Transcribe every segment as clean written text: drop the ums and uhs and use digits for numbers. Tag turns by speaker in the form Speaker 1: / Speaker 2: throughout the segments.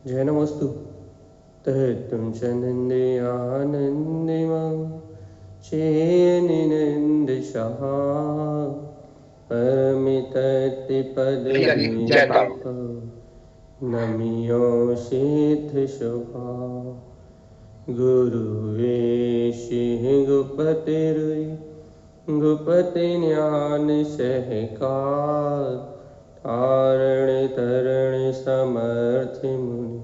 Speaker 1: जय नमस्तु तुम चनंदयानंदिमा चेनिनंद सहा परमितपद नमियो सिद्ध शुभा गुरुवेश गुपतिरुई गुपति ज्ञान सहकार तारण तरण समर्थ मुनि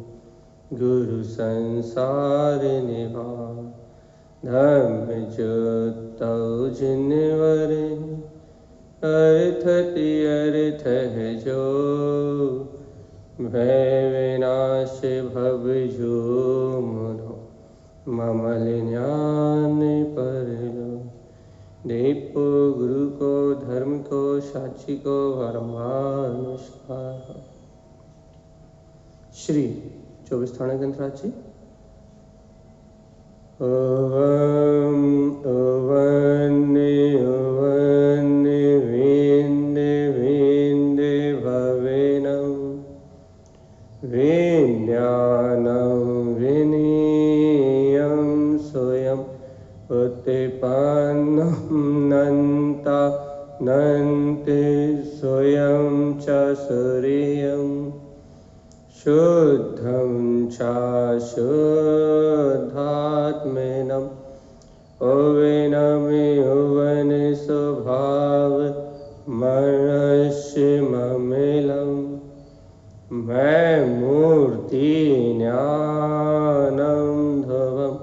Speaker 1: गुरु संसार निवार धर्म ज्योतौ जिनवर अर्थति अर्थ है जो भय विनाश भव जो मुनो ममल ज्ञान परलो दीपो गुरु को धर्म को साक्षी को बारंबार नमस्कार। श्री 24 थाना ग्रंथराज ओवम ओवन्ने ओवन्ने वेन्दे वेन्दे भवेनं विज्ञानं विनीयं स्वयं उत्पन्नं नन्ता नन्ति स्वयं च सूर्यं शुद्धं च शुद्धात्मेनं ओवेनमे ओवन स्वभाव मनुष्य ममिलं मैं मूर्ति ज्ञानं ध्रुवं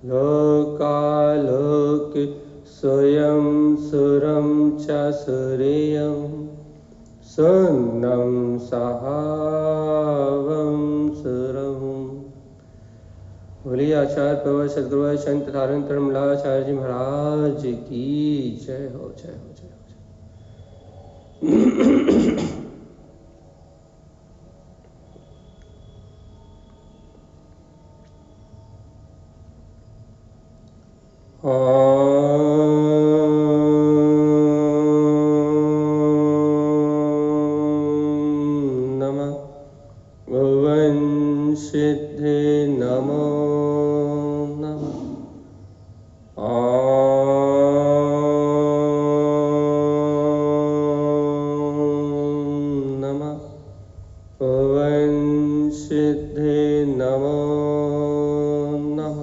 Speaker 1: लोकालोक स्वयं सुरं च सूर्यं सुन्नं सहावं सुरम्। बोलिए आचार्य प्रवर सदगुरु संत धारण तरमलाचार्य जी महाराज की जय हो जय हो जय हो। नमः भुवन सिद्धे नमो नमः नमः भुवन सिद्धे नमो नमः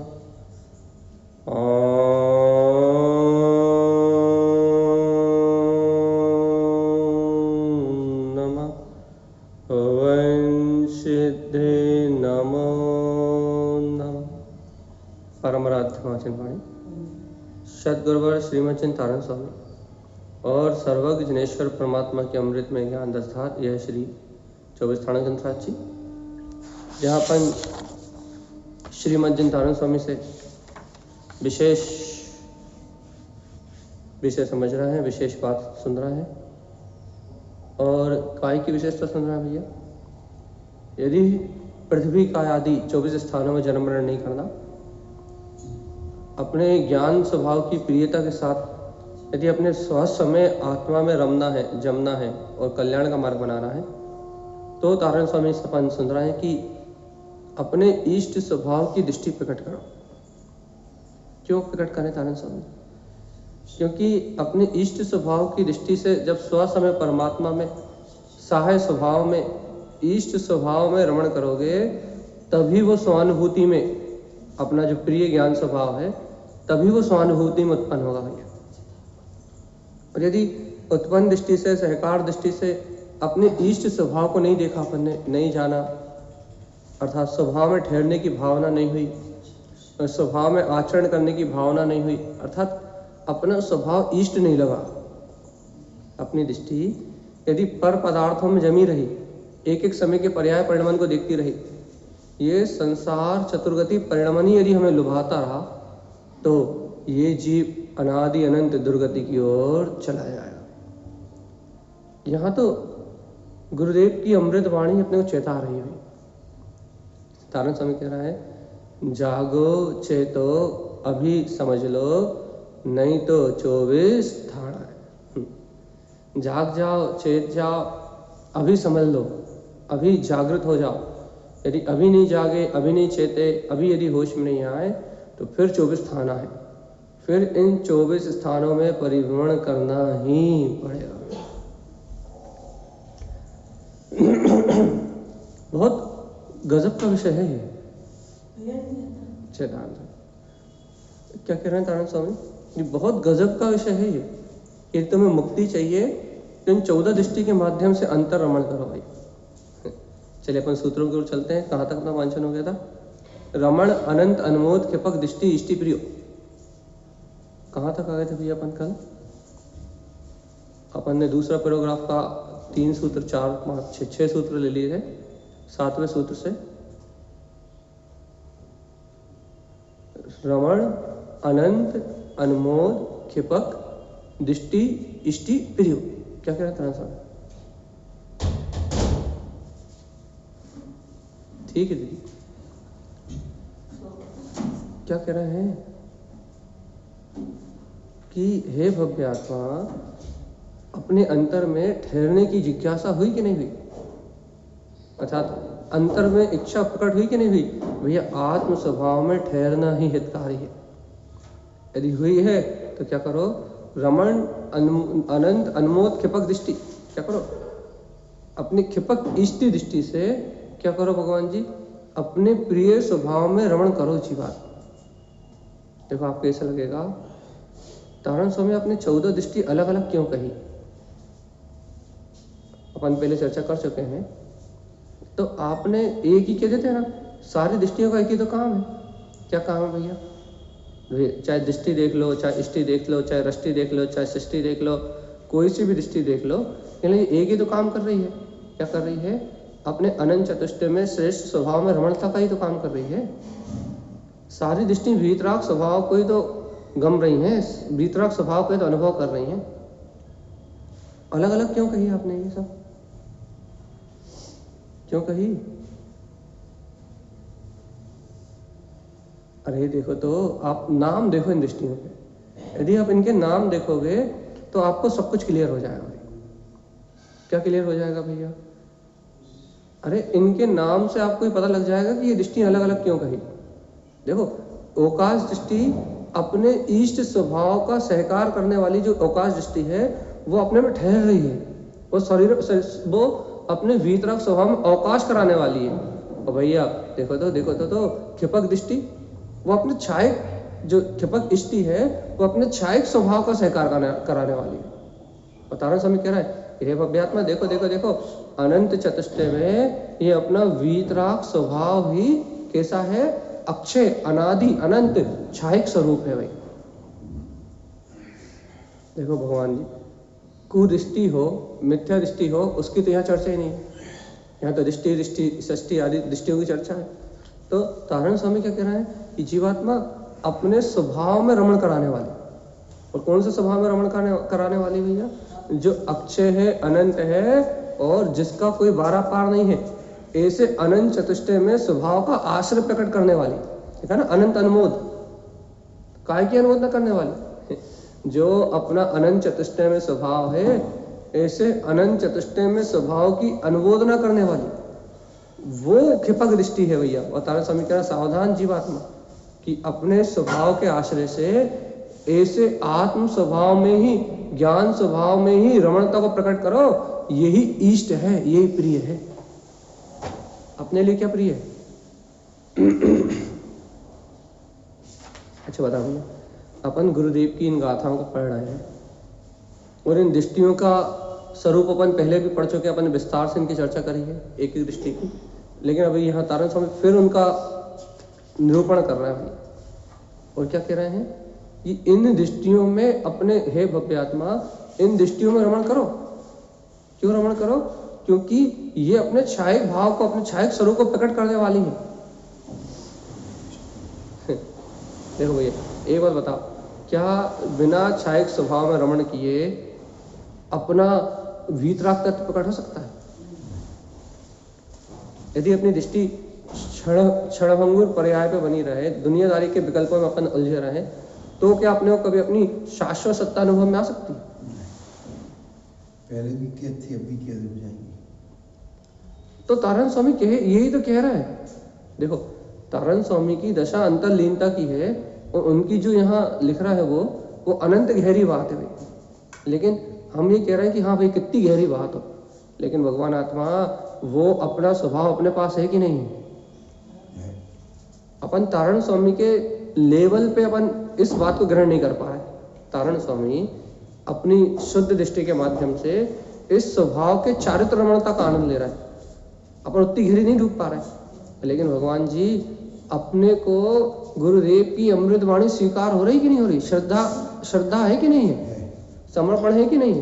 Speaker 1: नमः भुवन सिद्धे नमो नमः। परमराध्य वाणी सद्गुरुवर श्रीमद चिंतारण स्वामी और सर्वज्ञ जनेश्वर परमात्मा के अमृत में ज्ञान दस्तार यह श्री 24 थाना ग्रंथराज जी, जहाँ अपन श्रीमद चिंतारण स्वामी से विशेष विषय समझ रहे हैं, विशेष बात सुन रहे हैं। और काय की विशेषता सुन रहे हैं भैया, यदि पृथ्वी का आदि 24 स्थानों में जन्म मरण नहीं करना, अपने ज्ञान स्वभाव की प्रियता के साथ यदि अपने स्वस्थ समय आत्मा में रमना है, जमना है और कल्याण का मार्ग बनाना है, तो तारण स्वामी से अपन सुन रहे हैं कि अपने इष्ट स्वभाव की दृष्टि प्रकट करो। क्यों प्रकट करें तारण स्वामी? क्योंकि अपने इष्ट स्वभाव की दृष्टि से जब स्व समय परमात्मा में, सहाय स्वभाव में, इष्ट स्वभाव में रमण करोगे, तभी वो स्वानुभूति में, अपना जो प्रिय ज्ञान स्वभाव है, तभी वो स्वानुभूति में उत्पन्न होगा भैया। और यदि उत्पन्न दृष्टि से, सहकार दृष्टि से अपने इष्ट स्वभाव को नहीं देखा, अपन ने नहीं जाना, अर्थात स्वभाव में ठहरने की भावना नहीं हुई, स्वभाव में आचरण करने की भावना नहीं हुई, अर्थात अपना स्वभाव इष्ट नहीं लगा, अपनी दृष्टि यदि पर पदार्थों में जमी रही, एक एक समय के पर्याय परिणमन को देखती रही, ये संसार चतुर्गति परिणमन ही यदि हमें लुभाता रहा, तो ये जीव अनादि अनंत दुर्गति की ओर चला जाएगा। यहाँ तो गुरुदेव की अमृत वाणी अपने को चेता रही है। तारण स्वामी कह रहा है, जागो चेतो अभी समझ लो, नहीं तो 24 थाना है। जाग जाओ, चेत जाओ, अभी समझ लो, अभी जागृत हो जाओ, यदि अभी नहीं जागे, अभी नहीं चेते, अभी यदि होश में नहीं आए, तो फिर 24 स्थान है, फिर इन 24 स्थानों में परिभ्रमण करना ही पड़ेगा। बहुत गजब का विषय है ये। क्या कह रहे हैं तारण स्वामी? ये बहुत गजब का विषय है ये। कि तुम्हें मुक्ति चाहिए तो इन 14 दृष्टि के माध्यम से अंतर रमण करो भाई। चलिए अपन सूत्रों की ओर चलते हैं। कहाँ तक अपना वांछन हो गया था? रमण अनंत अनमोद क्षिपक दृष्टि इष्टि प्रियो। कहाँ तक आ गए थे भैया अपन कल? अपन ने दूसरा पैराग्राफ का 3 सूत्र 4 5 6 सूत्र ले लिए थे। 7वें सूत्र से रमण अनंत अनमोद क्षिपक दृष्टि इष्टि प्रियो। क्या कह रहे हैं? ठीक है दीदी, क्या कह रहे हैं कि हे भव्य आत्मा, अपने अंतर में ठहरने की जिज्ञासा हुई कि नहीं हुई? अर्थात अंतर में इच्छा प्रकट हुई कि नहीं हुई? भैया आत्म स्वभाव में ठहरना ही हितकारी है। यदि हुई है तो क्या करो? रमण अनंत अनमोद क्षिपक दृष्टि, क्या करो? अपनी क्षिपक इष्टि दृष्टि से क्या करो भगवान जी? अपने प्रिय स्वभाव में रमण करो जीवात्मा। देखो आपको ऐसा लगेगा तारण स्वामी आपने 14 दृष्टि अलग अलग क्यों कही? अपन पहले चर्चा कर चुके हैं। तो आपने एक ही कह देते हैं ना, सारी दृष्टियों का एक ही तो काम है। क्या काम है भैया? चाहे दृष्टि देख लो, चाहे इष्टि देख लो, चाहे रष्टि देख लो, चाहे सृष्टि देख लो, कोई सी भी दृष्टि देख लो, एक ही तो काम कर रही है। क्या कर रही है? अपने अनंत चतुष्टय में श्रेष्ठ स्वभाव में रमणता का ही तो काम कर रही है। सारी दृष्टि वीतराग स्वभाव को ही तो गम रही हैं, वीतराग स्वभाव को ही तो अनुभव कर रही हैं। अलग अलग क्यों कही आपने ये सब? क्यों कही? अरे देखो तो आप नाम देखो इन दृष्टियों के। यदि आप इनके नाम देखोगे तो आपको सब कुछ क्लियर हो जाएगा। क्या क्लियर हो जाएगा भैया? अरे इनके नाम से आपको पता लग जाएगा कि ये दृष्टि अलग अलग क्यों कही। देखो अवकाश दृष्टि अपने इष्ट स्वभाव का सहकार करने वाली जो अवकाश दृष्टि है वो अपने में ठहर रही है। वो शरीर वो अपने वीतराग स्वभाव में अवकाश कराने वाली है। और भैया देखो तो क्षिपक दृष्टि वो अपने छायक, जो क्षिपक इष्टि है वो अपने छायक स्वभाव का सहकार कराने वाली है। और तारण स्वामी कह रहा है हे भव्यात्मा देखो अनंत चतुष्टय में ये अपना वीतराग स्वभाव ही कैसा है? अक्षय अनादि अनंत छायक स्वरूप है भाई। देखो भगवान जी, कुदृष्टि हो मिथ्या दृष्टि हो उसकी तो यहाँ चर्चा ही नहीं है। यहाँ तो दृष्टि षष्टि आदि दृष्टियों की चर्चा है। तो तारण स्वामी क्या कह रहे हैं कि जीवात्मा अपने स्वभाव में रमण कराने वाली। और कौन से स्वभाव में रमण कराने वाली भैया? जो अक्षय है, अनंत है और जिसका कोई बारा पार नहीं है, ऐसे अनंत चतुष्टय में स्वभाव का आश्रय प्रकट करने वाली। ठीक है ना? अनंत अनमोद काय की अनुमोद न करने वाली, जो अपना अनंत चतुष्टय में स्वभाव है ऐसे अनंत चतुष्टय में स्वभाव की अनुमोदना करने वाली, वो क्षिपक दृष्टि है भैया। और तारण स्वामी कह रहा सावधान जीवात्मा कि अपने स्वभाव के आश्रय से ऐसे आत्म स्वभाव में ही, ज्ञान स्वभाव में ही रमणता को प्रकट करो। यही इष्ट है, यही प्रिय है। अपने लिए क्या प्रिय है? अच्छा बताओ भैया, अपन गुरुदेव की इन गाथाओं को पढ़ रहे हैं और इन दृष्टियों का स्वरूप अपन पहले भी पढ़ चुके, अपन विस्तार से इनकी चर्चा करी है एक एक दृष्टि की। लेकिन अभी यहाँ तारण स्वामी फिर उनका निरूपण कर रहे हैं और क्या कह रहे हैं कि इन दृष्टियों में अपने हे भव्यात्मा इन दृष्टियों में रमण करो। क्यों रमण करो? क्योंकि ये अपने छायक भाव को, अपने छायक स्वरूप को प्रकट करने वाली है। देखो भैया एक बात बताओ, क्या बिना छायक स्वभाव में रमण किए अपना वीतराग तत्व प्रकट हो सकता है? यदि अपनी दृष्टि क्षणभंगुर पर्याय पे बनी रहे, दुनियादारी के विकल्पों में अपन उलझे रहे, तो क्या अपने को कभी अपनी शाश्वत सत्ता अनुभव में आ सकती है?
Speaker 2: पहले भी क्या थी, अभी क्या हो जाएंगी?
Speaker 1: तो तारण स्वामी यही तो कह रहा है। देखो तारण स्वामी की दशा अंतर्लीनता की है और उनकी जो यहाँ लिख रहा है वो अनंत गहरी बात है भाई। लेकिन हम ये कह रहे हैं कि हाँ भाई कितनी गहरी बात हो, लेकिन भगवान आत्मा वो अपना स्वभाव अपने पास है कि नहीं है? अपन तारण स्वामी के लेवल पे अपन इस बात को ग्रहण नहीं कर पा रहे। तारण स्वामी अपनी शुद्ध दृष्टि के माध्यम से इस स्वभाव के चारित्र रमणता का आनंद ले रहा है, अपन उतनी गहरी नहीं डूब पा रहे। लेकिन भगवान जी अपने को गुरुदेव की अमृत वाणी स्वीकार हो रही कि नहीं हो रही? श्रद्धा है कि नहीं है? समर्पण है कि नहीं है?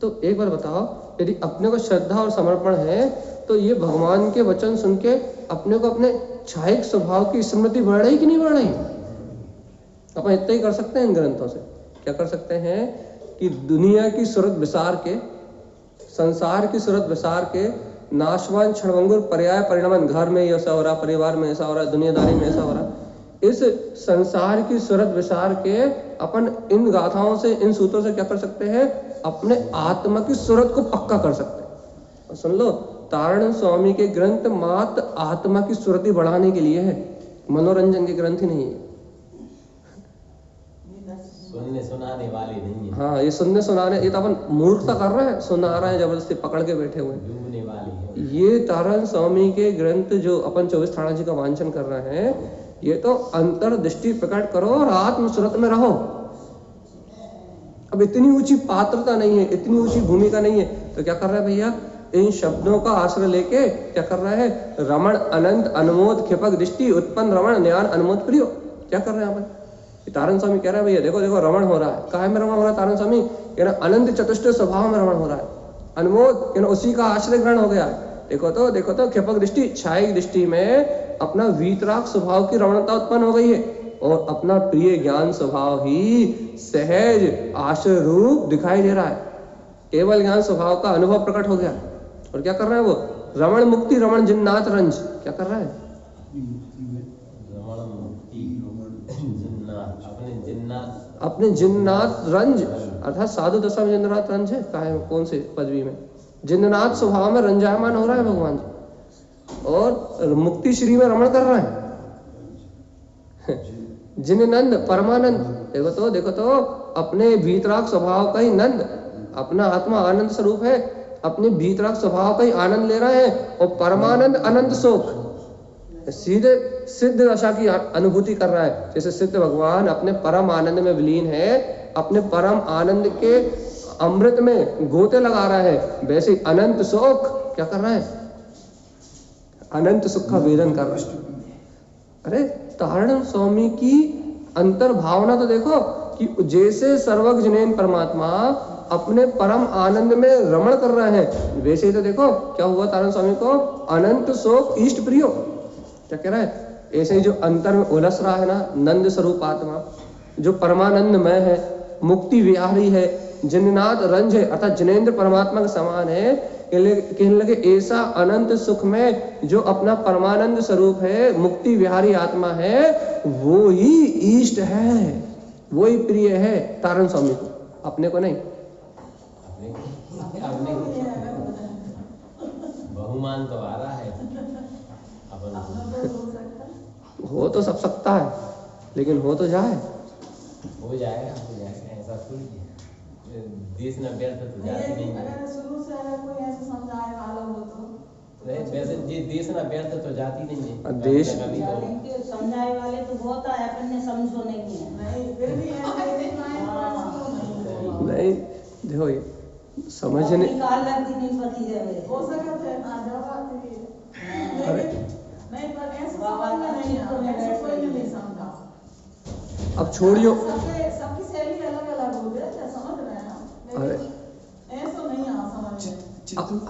Speaker 1: तो एक बार बताओ, यदि अपने को श्रद्धा और समर्पण है तो ये भगवान के वचन सुन के अपने को अपने छायिक स्वभाव की स्मृति बढ़ रही कि नहीं बढ़ रही? अपन इतना ही कर सकते हैं इन ग्रंथों से। क्या कर सकते हैं कि दुनिया की सूरत विसार के, संसार की सूरत विसार के, नाशवान क्षणभंगुर पर्याय परिणामन, घर में ऐसा हो रहा, परिवार में ऐसा हो रहा, दुनियादारी में ऐसा हो रहा, इस संसार की सूरत विसार के अपन इन गाथाओं से, इन सूत्रों से क्या कर सकते हैं? अपने आत्मा की सूरत को पक्का कर सकते हैं। और सुन लो, तारण स्वामी के ग्रंथ मात्र आत्मा की सूरती बढ़ाने के लिए है, मनोरंजन के ग्रंथ ही नहीं है।
Speaker 2: सुनने सुनाने वाले नहीं है।
Speaker 1: हाँ, ये सुनने सुनाने, ये तो अपन मूर्खता कर रहे हैं, सुना रहे हैं, जबरदस्ती पकड़ के बैठे हुए
Speaker 2: डूबने वाले हैं।
Speaker 1: ये तारण स्वामी के ग्रंथ जो अपन 24 थाना जी का वांछन कर रहे हैं, ये तो अंतर्दृष्टि प्रकट करो और आत्म सूरत में रहो। अब इतनी ऊंची पात्रता नहीं है, इतनी ऊंची भूमिका नहीं है, तो क्या कर रहा है भैया? इन शब्दों का आश्रय लेके क्या कर रहा है? रमण अनंत अनमोद क्षिपक दृष्टि उत्पन्न रमण ज्ञान अनमोद प्रियो। क्या कर रहे हैं अपन? तारण स्वामी कह रहा है भैया देखो देखो रमण हो रहा है। काहे में रमण हो रहा है? तारण स्वामी कह रहा अनंत चतुष्ट स्वभाव में रमण हो रहा है। अनमोद उसी का आश्रय ग्रहण हो गया है। देखो तो क्षिपक दृष्टि, छायिक दृष्टि में अपना वीतराग स्वभाव की रमणता उत्पन्न हो गई है और अपना प्रिय ज्ञान स्वभाव ही सहज आश्रय रूप दिखाई दे रहा है। केवल ज्ञान स्वभाव का अनुभव प्रकट हो गया। और क्या कर रहा है वो? रमण मुक्ति रमण जिन्नाथ रंज। क्या कर रहा है? अपने जिन्नाथ रंज, अर्थात साधु दशा में जिन्नाथ रंज है। काहे कौन से पदवी में? जिन्नाथ स्वभाव में रंजायमान हो रहा है भगवान जी, और मुक्ति श्री में रमण कर रहा है। जिननंद परमानंद, देखो तो अपने भीतराग स्वभाव का ही नंद, अपना आत्मा आनंद स्वरूप है, अपने भीतराग स्वभाव का ही आनंद ले रहा है। और परमानंद अनंत शोक, सीधे सिद्ध दशा की अनुभूति कर रहा है। जैसे सिद्ध भगवान अपने परम आनंद में विलीन है, अपने परम आनंद के अमृत में गोते लगा रहा है, वैसे अनंत शोक क्या कर रहा है? अनंत सुख का वेदन कर रहा है। अरे तारण स्वामी की अंतर भावना तो देखो कि जैसे सर्वज्ञ जनेन परमात्मा अपने परम आनंद में रमण कर रहे हैं, वैसे ही तो देखो क्या हुआ तारण स्वामी को? अनंत शोक इष्ट प्रियो। क्या कह रहा है? ऐसे ही जो अंतर में उलस रहा है ना, नंद स्वरूप आत्मा जो परमानंदमय है, मुक्ति विहारी है, जिन्नाथ रंज है, अर्थात जिनेन्द्र परमात्मा के समान है, कहने लगे ऐसा अनंत सुख में जो अपना परमानंद स्वरूप है, मुक्ति विहारी आत्मा है, वो ही इष्ट है, वो ही प्रिय है तारण स्वामी को, अपने को नहीं।
Speaker 2: बहुमान तो आ रहा है।
Speaker 1: हो तो सब सकता है, लेकिन हो तो जाए।
Speaker 2: हो जाएगा ऐसा थोड़ी है। देश न व्यर्थ तो जाती नहीं है।
Speaker 3: अगर शुरू से अगर कोई ऐसे समझाए वाला हो तो
Speaker 2: नहीं, वैसे ये देश न व्यर्थ तो जाती नहीं है।
Speaker 1: देश
Speaker 4: समझाए वाले तो बहुत है, अपन ने समझो नहीं है।
Speaker 3: नहीं, फिर भी
Speaker 1: नहीं देखो ये समझने
Speaker 4: काल लगती नहीं पति है
Speaker 3: हो सके थे जवाब
Speaker 1: अरे
Speaker 3: नहीं, पर ऐसे समझना नहीं है, ऐसे कोई नहीं समझा।
Speaker 1: अब छोड़ियो,
Speaker 3: सबकी शैली अलग अलग होती है, क्या समझ रहे हैं आप?
Speaker 1: अरे
Speaker 3: ऐसा नहीं आ समझ में।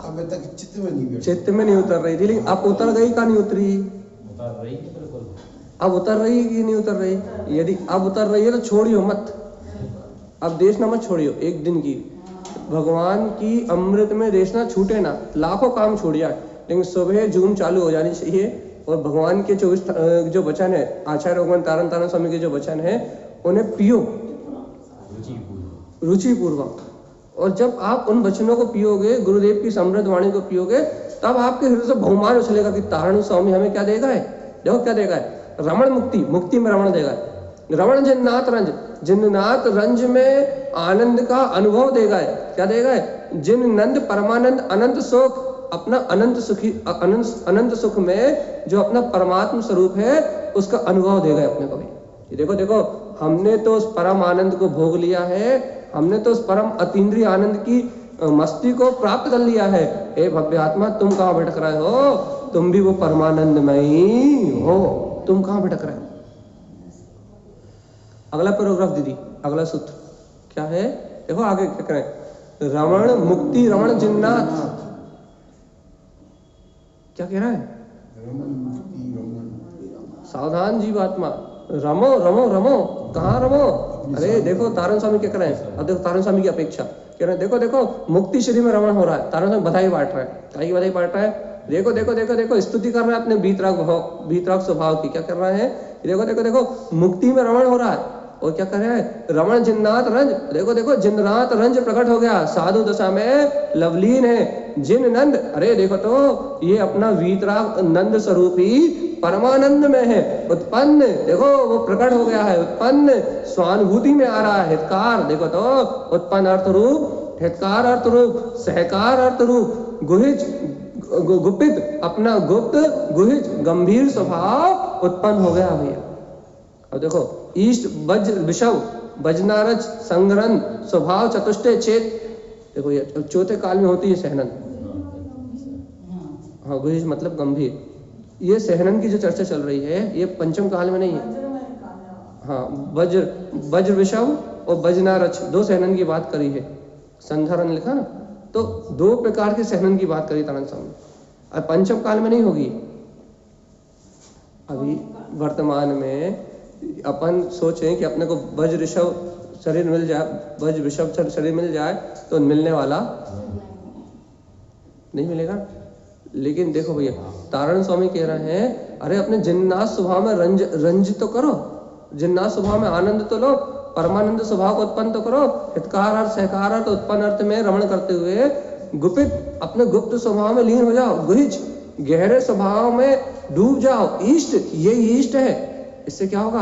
Speaker 5: अभी तक चित्त में नहीं बैठी,
Speaker 1: चित्त में नहीं उतर रही थी, लेकिन अब उतर गई का नहीं उतरी?
Speaker 2: उतर रही है बिल्कुल।
Speaker 1: अब उतर रही कि नहीं उतर रही? यदि अब उतर रही है तो छोड़ियो मत, अब देशना मत छोड़ियो। एक दिन की भगवान की अमृत में देशना छूटे ना, लाखों काम छोड़िया, लेकिन सुबह जून चालू हो जानी चाहिए। और भगवान के 24 जो वचन है, आचार्य भगवान तारण स्वामी के जो वचन है, उन्हें पियो रुचि पूर्वक। और जब आप उन वचनों को पियोगे, गुरुदेव की समृद्ध वाणी को पियोगे, तब आपके हृदय से बहुमान उछलेगा कि तारण स्वामी हमें क्या देगा है। देखो क्या देगा है, रमण मुक्ति, मुक्ति में रमण देगा है। रमण जिन्नाथ रंज, जिन्नाथ रंज में आनंद का अनुभव देगा है। क्या देगा है, जिन नंद परमानंद अनंत सुख, अपना अनंत सुखी अनंत सुख में जो अपना परमात्म स्वरूप है उसका अनुभव देगा अपने को भी। देखो देखो हमने तो उस परम आनंद को भोग लिया है, हमने तो उस परम अतीन्द्रिय आनंद की मस्ती को प्राप्त कर लिया है। हे भव्य आत्मा, तुम कहाँ भटक रहे हो, तुम भी वो परमानंदमयी हो, तुम कहाँ भटक रहे हो। अगला पैराग्राफ दीदी, अगला सूत्र क्या है, देखो आगे क्या करें, रमण मुक्ति रमण जिन्नाथ, क्या कह रहा है, सावधान जीवात्मा, रमो रमो रमो, कहाँ रमो। अरे देखो तारण स्वामी क्या कर रहे हैं, अब देखो तारण स्वामी की अपेक्षा कह रहे हैं, देखो देखो मुक्ति श्री में रमण हो रहा है, तारण स्वामी बधाई बांट रहा है, क्या की बधाई बांट रहा है, देखो देखो देखो देखो स्तुति कर रहा है अपने वीतराग स्वभाव की। क्या कर रहा है, देखो देखो देखो मुक्ति में रमण हो रहा है, और क्या कर रहा है, रमण जिन्नाथ रंज, देखो देखो जिन्नाथ रंज प्रकट हो गया, साधु दशा में लवलीन है। जिन नंद, अरे देखो तो ये अपना वीतराग नंद स्वरूप ही परमानंद में है, उत्पन्न, देखो वो प्रकट हो गया है, उत्पन्न स्वानुभूति में आ रहा है। हितकार, देखो तो उत्पन्न अर्थ रूप, हितकार अर्थ रूप, सहकार अर्थ रूप, गुहिज गुप्त, अपना गुप्त गुहिज गंभीर स्वभाव उत्पन्न हो गया भैया। अब देखो ईष्ट वज्र विषव वजनारज संग्रहण स्वभाव चतुष्टय चेत, देखो ये चौथे काल में होती है सहनन, हाँ गुहिज मतलब गंभीर। ये सहनन की जो चर्चा चल रही है ये पंचम काल में नहीं है, हाँ वज्र विषव और वजनारज दो सहनन की बात करी है, संधारण लिखा ना, तो दो प्रकार के सहनन की बात करी तारण स्वामी, और पंचम काल में नहीं होगी। अभी वर्तमान में अपन सोचें कि अपने को वज्र ऋषभ शरीर मिल जाए, वज्र ऋषभ शरीर मिल जाए तो मिलने वाला नहीं मिलेगा। लेकिन देखो भैया तारण स्वामी कह रहे हैं, अरे अपने जिन्नाथ स्वभाव में रंज तो करो, जिन्नाथ स्वभाव में आनंद तो लो, परमानंद स्वभाव को उत्पन्न तो करो, हितकार अर्थ सहकार अर्थ उत्पन्न अर्थ में रमण करते हुए गुप्त अपने गुप्त स्वभाव में लीन हो जाओ, गुहिज गहरे स्वभाव में डूब जाओ। ईष्ट, ये ईष्ट है, इससे क्या होगा,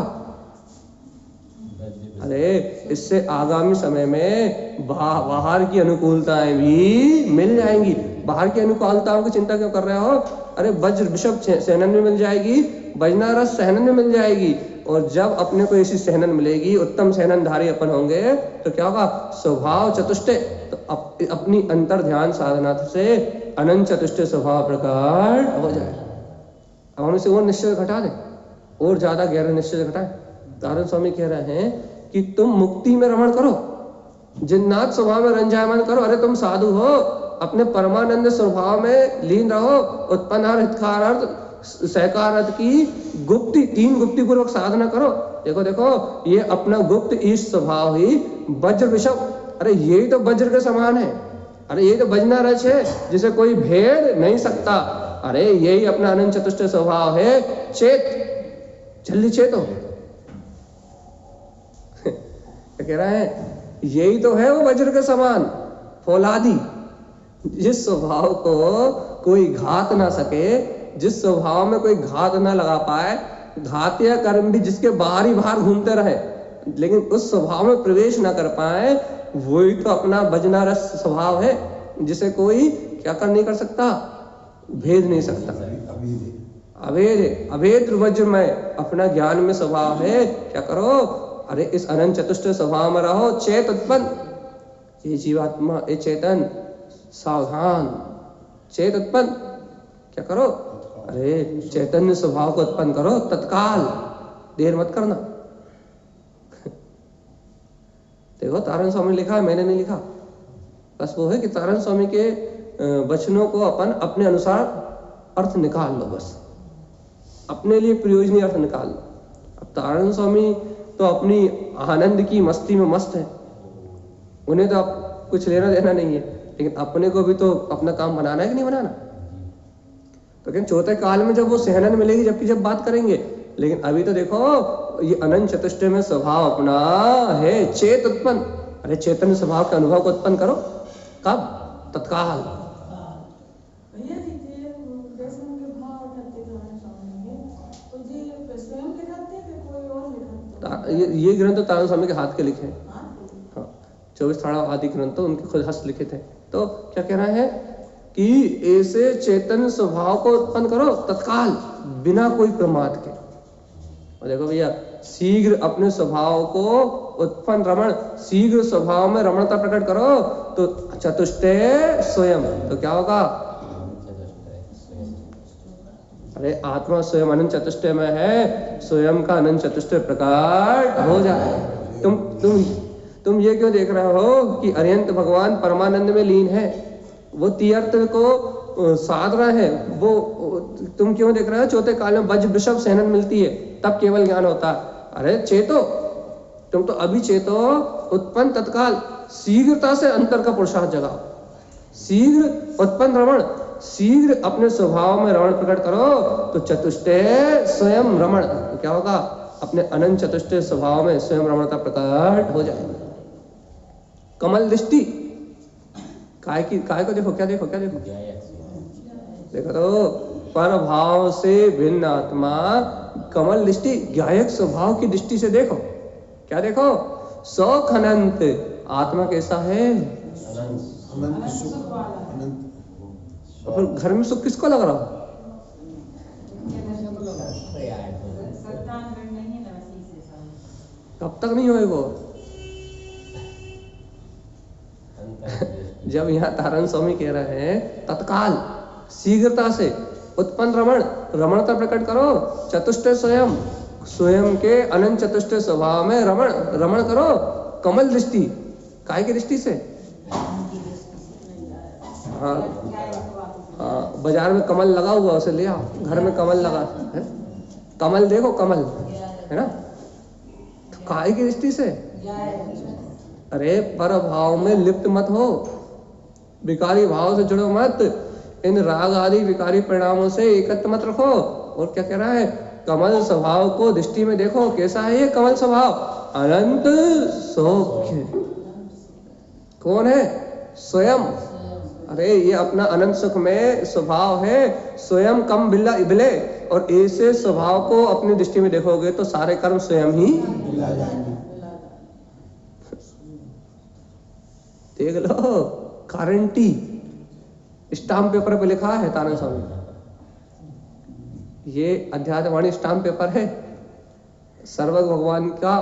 Speaker 1: अरे इससे आगामी समय में बाहर की अनुकूलताएं भी मिल जाएंगी। बाहर की अनुकूलताओं की चिंता क्यों कर रहे हो, अरे वज्र विषभ सहनन में मिल जाएगी, वजनारस सहनन में मिल जाएगी, और जब अपने को ऐसी सहनन मिलेगी, उत्तम सहननधारी अपन होंगे, तो क्या होगा, स्वभाव चतुष्टय, तो अपनी अंतर ध्यान साधना से अनंत चतुष्टय स्वभाव प्रकट हो जाए। अब हम इसे और निश्चय घटा दें, और ज्यादा गहरा निश्चय घटाएं। तारण स्वामी कह रहे हैं कि तुम मुक्ति में रमण करो, जिन्नाथ स्वभाव में रंजायमान करो, अरे तुम साधु हो, अपने परमानंद स्वभाव में लीन रहो, उत्पन्न हितकार अर्थ सहकार अर्थ की गुप्ति, तीन गुप्ति पूर्वक साधना करो। देखो देखो ये अपना गुप्त ईश स्वभाव ही वज्र विषव, अरे यही तो वज्र के समान है, अरे यही तो वजनारज है जिसे कोई भेद नहीं सकता, अरे यही अपना अनंत चतुष्टय स्वभाव है। चेत, जल्दी चेतो कह रहा है, यही तो है वो वज्र के समान फौलादी, जिस स्वभाव को कोई घात ना सके, जिस स्वभाव में कोई घात ना लगा पाए, घात या कर्म भी जिसके बाहर ही बाहर घूमते रहे, लेकिन उस स्वभाव में प्रवेश ना कर पाए, वही तो अपना वजनारस स्वभाव है, जिसे कोई क्या कर नहीं कर सकता, भेद नहीं सकता। अभेद अभेद वज्र में अपना ज्ञान में स्वभाव है, क्या करो, अरे इस अनंत चतुष्टय स्वभाव में रहो। चेत उत्पन्न, ये जीवात्मा, ये चेतन सावधान, चेत उत्पन्न, क्या करो, अरे चैतन्य स्वभाव को उत्पन्न करो तत्काल, देर मत करना। देखो तारण स्वामी लिखा है, मैंने नहीं लिखा, बस वो है कि तारण स्वामी के वचनों को अपन अपने अनुसार अर्थ निकाल लो, बस अपने लिए प्रयोजनीय अर्थ निकाल लो। अब तारण स्वामी तो अपनी आनंद की मस्ती में मस्त है, उन्हें तो आप कुछ लेना देना नहीं है, लेकिन अपने को भी तो अपना काम बनाना है कि नहीं बनाना। तो लेकिन चौथे काल में जब वो सहनन मिलेगी, जब बात करेंगे, लेकिन अभी तो देखो ये अनंत चतुष्टय में स्वभाव अपना है। चेत उत्पन्न, अरे चेतन स्वभाव के अनुभव को उत्पन्न करो, कब, तत्काल।
Speaker 3: भैया जी
Speaker 1: ये ग्रंथ तो तारण स्वामी के हाथ के लिखे हैं। हाँ, 24 थाड़ा आदि ग्रंथ तो उनके खुद हस्त लिखित है। तो क्या कह रहा है कि ऐसे चैतन्य स्वभाव को उत्पन्न करो तत्काल, बिना कोई प्रमाद के। और देखो भैया, शीघ्र अपने स्वभाव को उत्पन्न रमण, शीघ्र स्वभाव में रमणता प्रकट करो तो चतुष्टय स्वयं, तो क्या होगा? अरे आत्मा स्वयं अनंत चतुष्टय में है, स्वयं का अनंत चतुष्टय प्रकट हो जाए। तुम ये क्यों देख रहे हो कि अरिहंत भगवान परमानंद में लीन है, वो तीर्थ को साध रहे हैं, वो तुम क्यों देख रहे हो चौथे काल में वज्र वृषभ सेनन मिलती है तब केवल ज्ञान होता है? अरे चेतो, तुम तो अभी चेतो, उत्पन्न तत्काल, शीघ्रता से अंतर का पुरुषार्थ जगाओ, शीघ्र उत्पन्न रमण, शीघ्र अपने स्वभाव में रमण प्रकट करो तो चतुष्टय स्वयं रमण, तो क्या होगा? अपने अनंत चतुष्टय स्वभाव में स्वयं रमणता प्रकट हो जाएगी। कमल दृष्टि काय को देखो, क्या देखो, क्या देखो, देखो तो पर भाव से भिन्न आत्मा, कमल दृष्टि ज्ञायक स्वभाव की दृष्टि से देखो, क्या देखो? सौख अनंत, आत्मा कैसा है?
Speaker 5: अनंत सुख, अनंत।
Speaker 1: तो फिर घर में सुख किसको लग रहा? कब तक नहीं होएगा? जब यहाँ तारण स्वामी कह रहे हैं तत्काल शीघ्रता से उत्पन्न रमण, रमणता प्रकट करो, चतुष्टय स्वयं, स्वयं के अनंत चतुष्टय स्वभाव में रमण करो, कमल दृष्टि, काय की दृष्टि से? हाँ, बाजार में कमल लगा हुआ, उसे ले आओ, घर में कमल लगा है, कमल देखो, कमल है ना, तो काय की दृष्टि से? अरे पर भाव में लिप्त मत हो, विकारी भाव से जुड़ो मत, इन राग आदि विकारी परिणामों से एकत्र मत रखो। और क्या कह रहा है? कमल स्वभाव को दृष्टि में देखो, कैसा है ये कमल स्वभाव? अनंत सौख्य। कौन है? स्वयं। अरे ये अपना अनंत सुख में स्वभाव है, स्वयं कम बिले, और ऐसे स्वभाव को अपनी दृष्टि में देखोगे तो सारे कर्म स्वयं ही देख लो। गारंटी स्टाम्प पेपर पे लिखा है तारण स्वामी, ये अध्यात्मवाणी स्टाम्प पेपर है, सर्वज्ञ भगवान का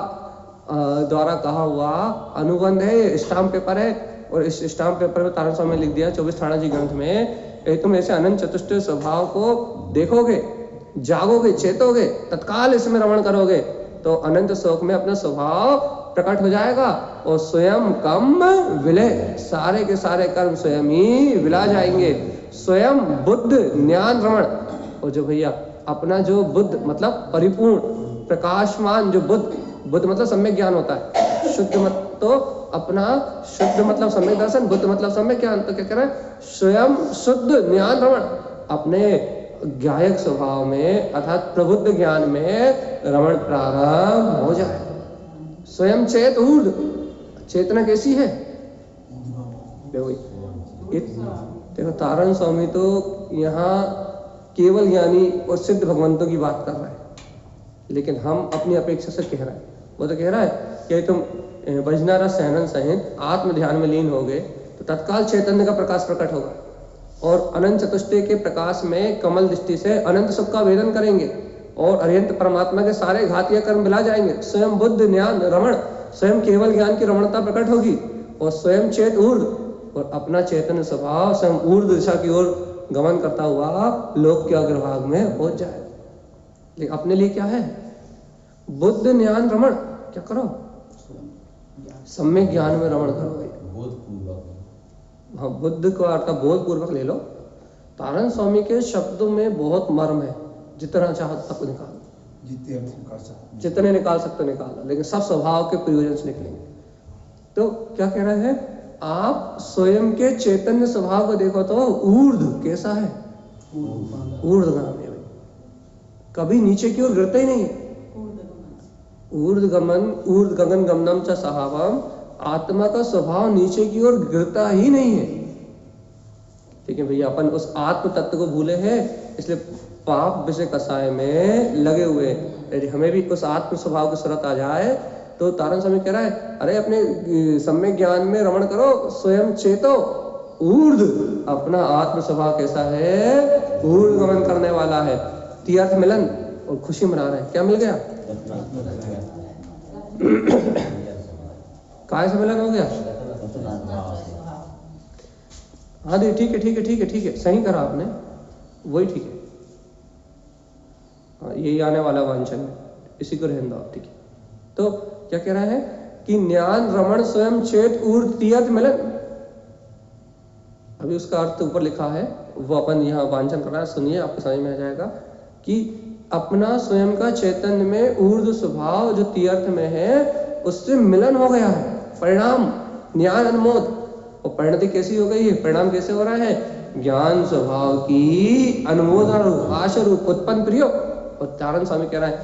Speaker 1: द्वारा कहा हुआ अनुबंध है, ये स्टाम्प पेपर है। और इस स्टाम्प पेपर में तारण स्वामी लिख दिया 24 थाड़ा जी ग्रंथ में, तुम ऐसे अनंत चतुष्टय स्वभाव को देखोगे, जागोगे, चेतोगे, तत्काल इसमें रमण करोगे तो अनंत शोक में अपना स्वभाव प्रकट हो जाएगा और स्वयं कम विलय, सारे के सारे कर्म स्वयं ही विला जाएंगे। स्वयं बुद्ध ज्ञान रमण, और जो भैया अपना जो बुद्ध मतलब परिपूर्ण प्रकाशमान, जो बुद्ध मतलब सम्यक ज्ञान होता है, शुद्ध मत तो अपना शुद्ध मतलब सम्यक दर्शन, बुद्ध मतलब सम्यक ज्ञान, तो क्या कह रहा है? स्वयं शुद्ध ज्ञान रमण, अपने ज्ञायक स्वभाव में अर्थात प्रबुद्ध ज्ञान में रमण प्रारंभ हो जाए। स्वयं चेत ऊर्ध्व, चेतना कैसी है? देखो तारण स्वामी तो यहाँ केवल ज्ञानी और सिद्ध भगवंतों की बात कर रहा है, लेकिन हम अपनी अपेक्षा से कह रहे हैं। वो तो कह रहा है कि तुम भजना रस सहनन सहित आत्म ध्यान में लीन होगे तो तत्काल चैतन्य का प्रकाश प्रकट होगा और अनंत चतुष्टय के प्रकाश में कमल दृष्टि से अनंत सुख का वेदन करेंगे और अरिहंत परमात्मा के सारे घातीय कर्म मिला जाएंगे। स्वयं बुद्ध ज्ञान रमण, स्वयं केवल ज्ञान की रमणता प्रकट होगी और स्वयं चेत ऊर्ध्व, और अपना चैतन्य स्वभाव स्वयं ऊर्ध्व दिशा की ओर गमन करता हुआ लोक के अग्रभाग में पहुंच जाए। लेकिन अपने लिए क्या है? बुद्ध ज्ञान रमण, क्या करो? सम्यक ज्ञान में रमण करोगे। हाँ, बुद्ध को अर्थ बोध पूर्वक ले लो। तारण स्वामी के शब्दों में बहुत मर्म है, जितना चाहो तक निकालो, जितने निकाल सकते निकालो, लेकिन सब स्वभाव के प्रयोजन से निकलेंगे। तो क्या कह रहे हैं? आप स्वयं के चैतन्य स्वभाव को देखो तो ऊर्ध्व कैसा है? ऊर्ध्वगामी है, कभी नीचे की ओर गिरता ही नहीं है। ऊर्ध्व गगन गमनम च सहावम, आत्मा का स्वभाव नीचे की ओर गिरता ही नहीं है। ठीक है भैया, अपन उस आत्म तत्व को भूले हैं, इसलिए पाप विषय कसाय में लगे हुए। यदि हमें भी उस आत्म स्वभाव की सूरत आ जाए तो तारण स्वामी कह रहा है अरे अपने सम्यक ज्ञान में रमण करो, स्वयं चेतो ऊर्ध। अपना आत्म स्वभाव कैसा है? ऊर्ध गमन करने वाला है। तीर्थ मिलन और खुशी मना रहे हैं। क्या मिल गया? काय से मिलन हो गया? हाँ दी ठीक है ठीक है ठीक है ठीक है, सही करा आपने, वही ठीक है। हाँ, यही आने वाला वांछन है, इसी को रहने दो आप। ठीक है, तो क्या कह रहा है कि ज्ञान रमण स्वयं चेत ऊर्ध तीर्थ मिलन। अभी उसका अर्थ ऊपर लिखा है, वो अपन यहाँ वांछन कर रहा है, सुनिए आपको समझ में आ जाएगा कि अपना स्वयं का चैतन्य में ऊर्ध्व स्वभाव जो तीर्थ में है उससे मिलन हो गया है। परिणाम ज्ञान अनुमोद, और परिणति कैसी हो गई है? परिणाम कैसे हो रहा है? ज्ञान स्वभाव की अनुमोदन रूप आशा रूप उत्पन्न प्रियो। और तारण स्वामी कह रहा है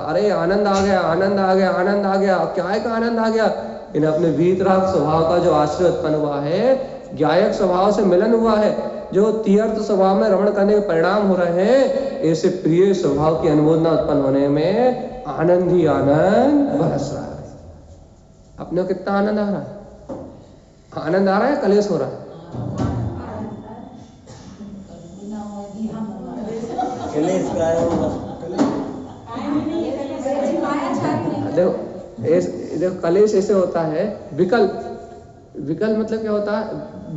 Speaker 1: अरे आनंद आ गया आनंद आ गया आनंद आ गया। क्या है का आनंद आ गया? इन अपने वीतराग स्वभाव का जो आश्रय उत्पन्न हुआ है, ज्ञायक स्वभाव से मिलन हुआ है, जो तीर्थ स्वभाव में रमण करने के परिणाम हो रहे हैं, ऐसे प्रिय स्वभाव की अनुमोदना उत्पन्न होने में आनंद ही आनंद बरस रहा है। अपने को कितना आनंद आ रहा है? आनंद आ रहा है, कलेश हो रहा है?
Speaker 5: कलेश का
Speaker 1: देखो कलेश ऐसे होता है। विकल, विकल मतलब क्या होता है?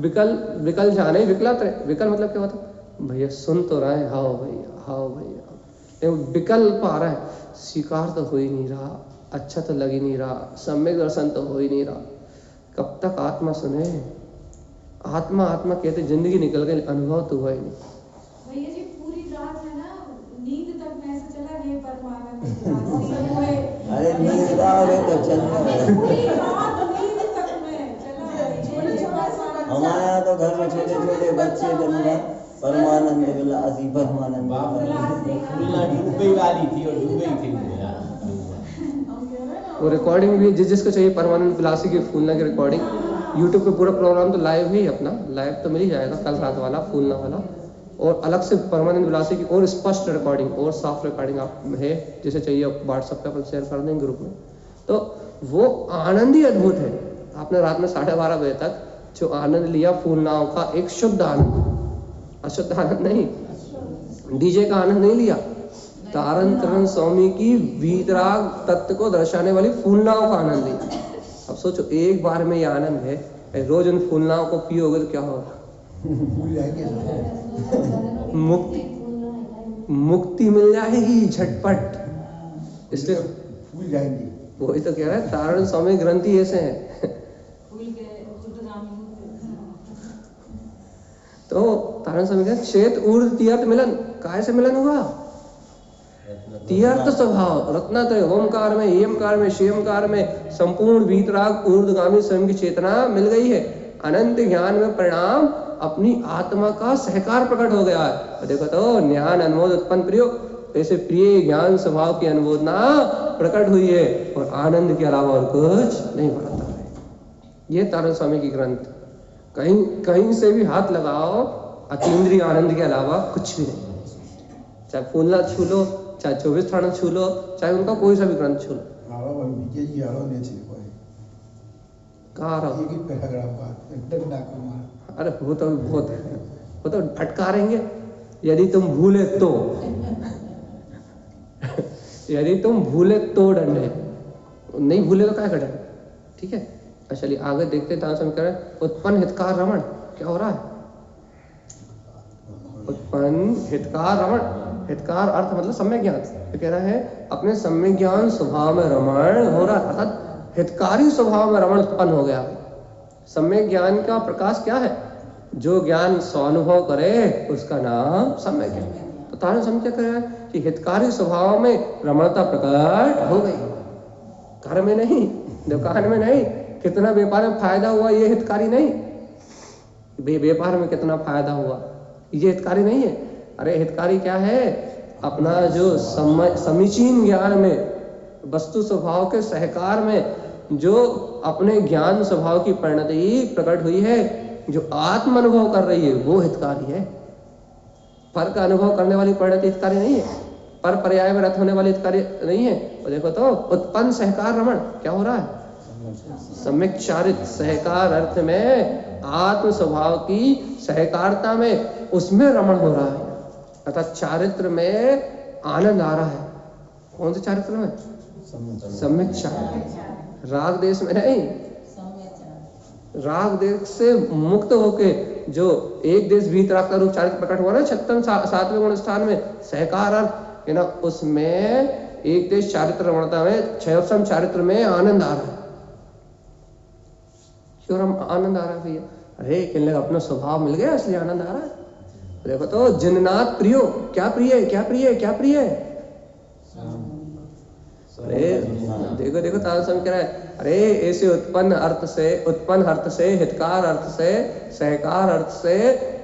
Speaker 1: विकल, विकल जाने विकलत है। विकल मतलब क्या होता है? भैया सुन तो रहे हैं, हाओ भैया हाओ भैया। विकल्प आ रहा है, स्वीकार तो हो ही नहीं रहा, अच्छा तो लग ही नहीं रहा, सम्यक दर्शन तो हो ही नहीं रहा। कब तक आत्मा सुने? आत्मा आत्मा कहते जिंदगी निकल गई, अनुभव तो हुआ ही नहीं।
Speaker 3: भैया जी पूरी रात है ना, नींद तक में ऐसे चला गया परमानंद।
Speaker 5: अरे नींद आ रहे तो चल
Speaker 3: पूरी रात नींद तक में चला।
Speaker 5: हमारे यहाँ तो घर में छोटे छोटे बच्चे दिन भर परमानंद विलासी परमानंद
Speaker 2: डूब गई वाली थी और डूब गई थी।
Speaker 1: वो रिकॉर्डिंग भी जिसको चाहिए परमानंद विलासी की फूलना की रिकॉर्डिंग, यूट्यूब पे पूरा प्रोग्राम तो लाइव ही अपना लाइव तो मिल ही जाएगा, कल रात वाला फूलना वाला, और अलग से परमानंद विलासी की और स्पष्ट रिकॉर्डिंग और साफ रिकॉर्डिंग आप है, जैसे चाहिए व्हाट्सएप पे अपन शेयर कर देंगे ग्रुप में। तो वो आनंद ही अद्भुत है। आपने रात में 12:30 बजे तक जो आनंद लिया फूलनाओं का, एक शुद्ध आनंद, अशुद्ध आनंद नहीं, डीजे का आनंद नहीं लिया, तारण तरण स्वामी की वीतराग तत्व को दर्शाने वाली फूलनाओं का आनंद लिया। अब सोचो एक बार में ये आनंद है, रोज उन फूलनाओं को पियोगे तो क्या होगा? मुक्ति, मुक्ति मिल जाएगी झटपट। इसलिए
Speaker 5: भूल जाएंगे।
Speaker 1: वही तो कह रहा है तारण स्वामी ग्रंथि ऐसे हैं। तो तारण स्वामी कहते चेत ऊर्ध्व तीर्थ मिलन। काय से मिलन हुआ? तीर्थ स्वभाव रत्नात्रय ओमकार में, एमकार में, शेमकार में संपूर्ण वीतराग ऊर्ध्वगामी स्वयं की चेतना मिल गई है। अनंत ज्ञान में परिणाम अपनी आत्मा का सहकार प्रकट हो गया है। देखो तो ज्ञान अनुमोद उत्पन्न प्रियो, ऐसे प्रिय ज्ञान स्वभाव की अनुमोदना प्रकट हुई है और आनंद के अलावा और कुछ नहीं बढ़ता है। ये तारण स्वामी की ग्रंथ, कहीं कहीं से भी हाथ लगाओ, अतीन्द्रिय आनंद के अलावा कुछ भी नहीं। चाहे फूलना छू लो, चाहे 24 थाना छू लो, चाहे उनका कोई सा भी ग्रंथ छू लो। अरे वो तो बहुत है, वो तो फटकारेंगे यदि तुम भूले तो। यदि तुम भूले तो दंड है, नहीं भूले तो क्या करें? ठीक है, चलिए आगे देखते हैं। उत्पन्न हितकार रमण क्या हो रहा है? उत्पन्न हितकार रमण, हितकार अर्थ मतलब सम्यक ज्ञान। तो कह रहा है अपने सम्यक ज्ञान स्वभाव में रमण हो रहा, अर्थात हितकारी स्वभाव में रमण उत्पन्न हो गया। सम्यक ज्ञान का प्रकाश क्या है? जो ज्ञान स्वानुभव करे उसका नाम सम्यक ज्ञान। तो तारण स्वामी क्या कह रहा है कि हितकारी स्वभाव में रमणता प्रकट हो गई। घर में नहीं, दुकान में नहीं, कितना व्यापार में फायदा हुआ ये हितकारी नहीं, व्यापार में कितना फायदा हुआ ये हितकारी नहीं है। अरे हितकारी क्या है? अपना जो समीचीन ज्ञान में, वस्तु स्वभाव के सहकार में जो अपने ज्ञान स्वभाव की परिणति प्रकट हुई है, जो आत्म अनुभव कर रही है, वो हितकारी है। पर का अनुभव करने वाली परिणति हितकारी नहीं है, पर पर्याय में रत होने वाली हितकारी नहीं है। और देखो तो उत्पन्न सहकार रमण क्या हो रहा है, सम्यक चारित सहकार अर्थ में आत्म स्वभाव की सहकारता में उसमें रमण हो रहा है, अर्थात चारित्र में आनंद आ रहा है। कौन से चारित्र में, सम्यक चारित्र, राग देश में नहीं, राग देश से मुक्त होके जो एक देश भीतराग रूप चारित्र प्रकट हुआ ना 56 गुण स्थान में सहकार अर्थ है ना, उसमें एक देश चारित्र रमणता में क्षयोत्सम चारित्र में आनंद आ रहा है। क्यों आनंद आ रहा है भैया, अरे कहने लगा अपना स्वभाव मिल गया इसलिए आनंद आ रहा है। देखो तो जिन्नाथ प्रियो, क्या प्रिय है, क्या प्रिय है, क्या प्रिय है, अरे देखो देखो तारा स्वामी कह रहा है, अरे ऐसे उत्पन्न अर्थ से हितकार अर्थ से सहकार अर्थ से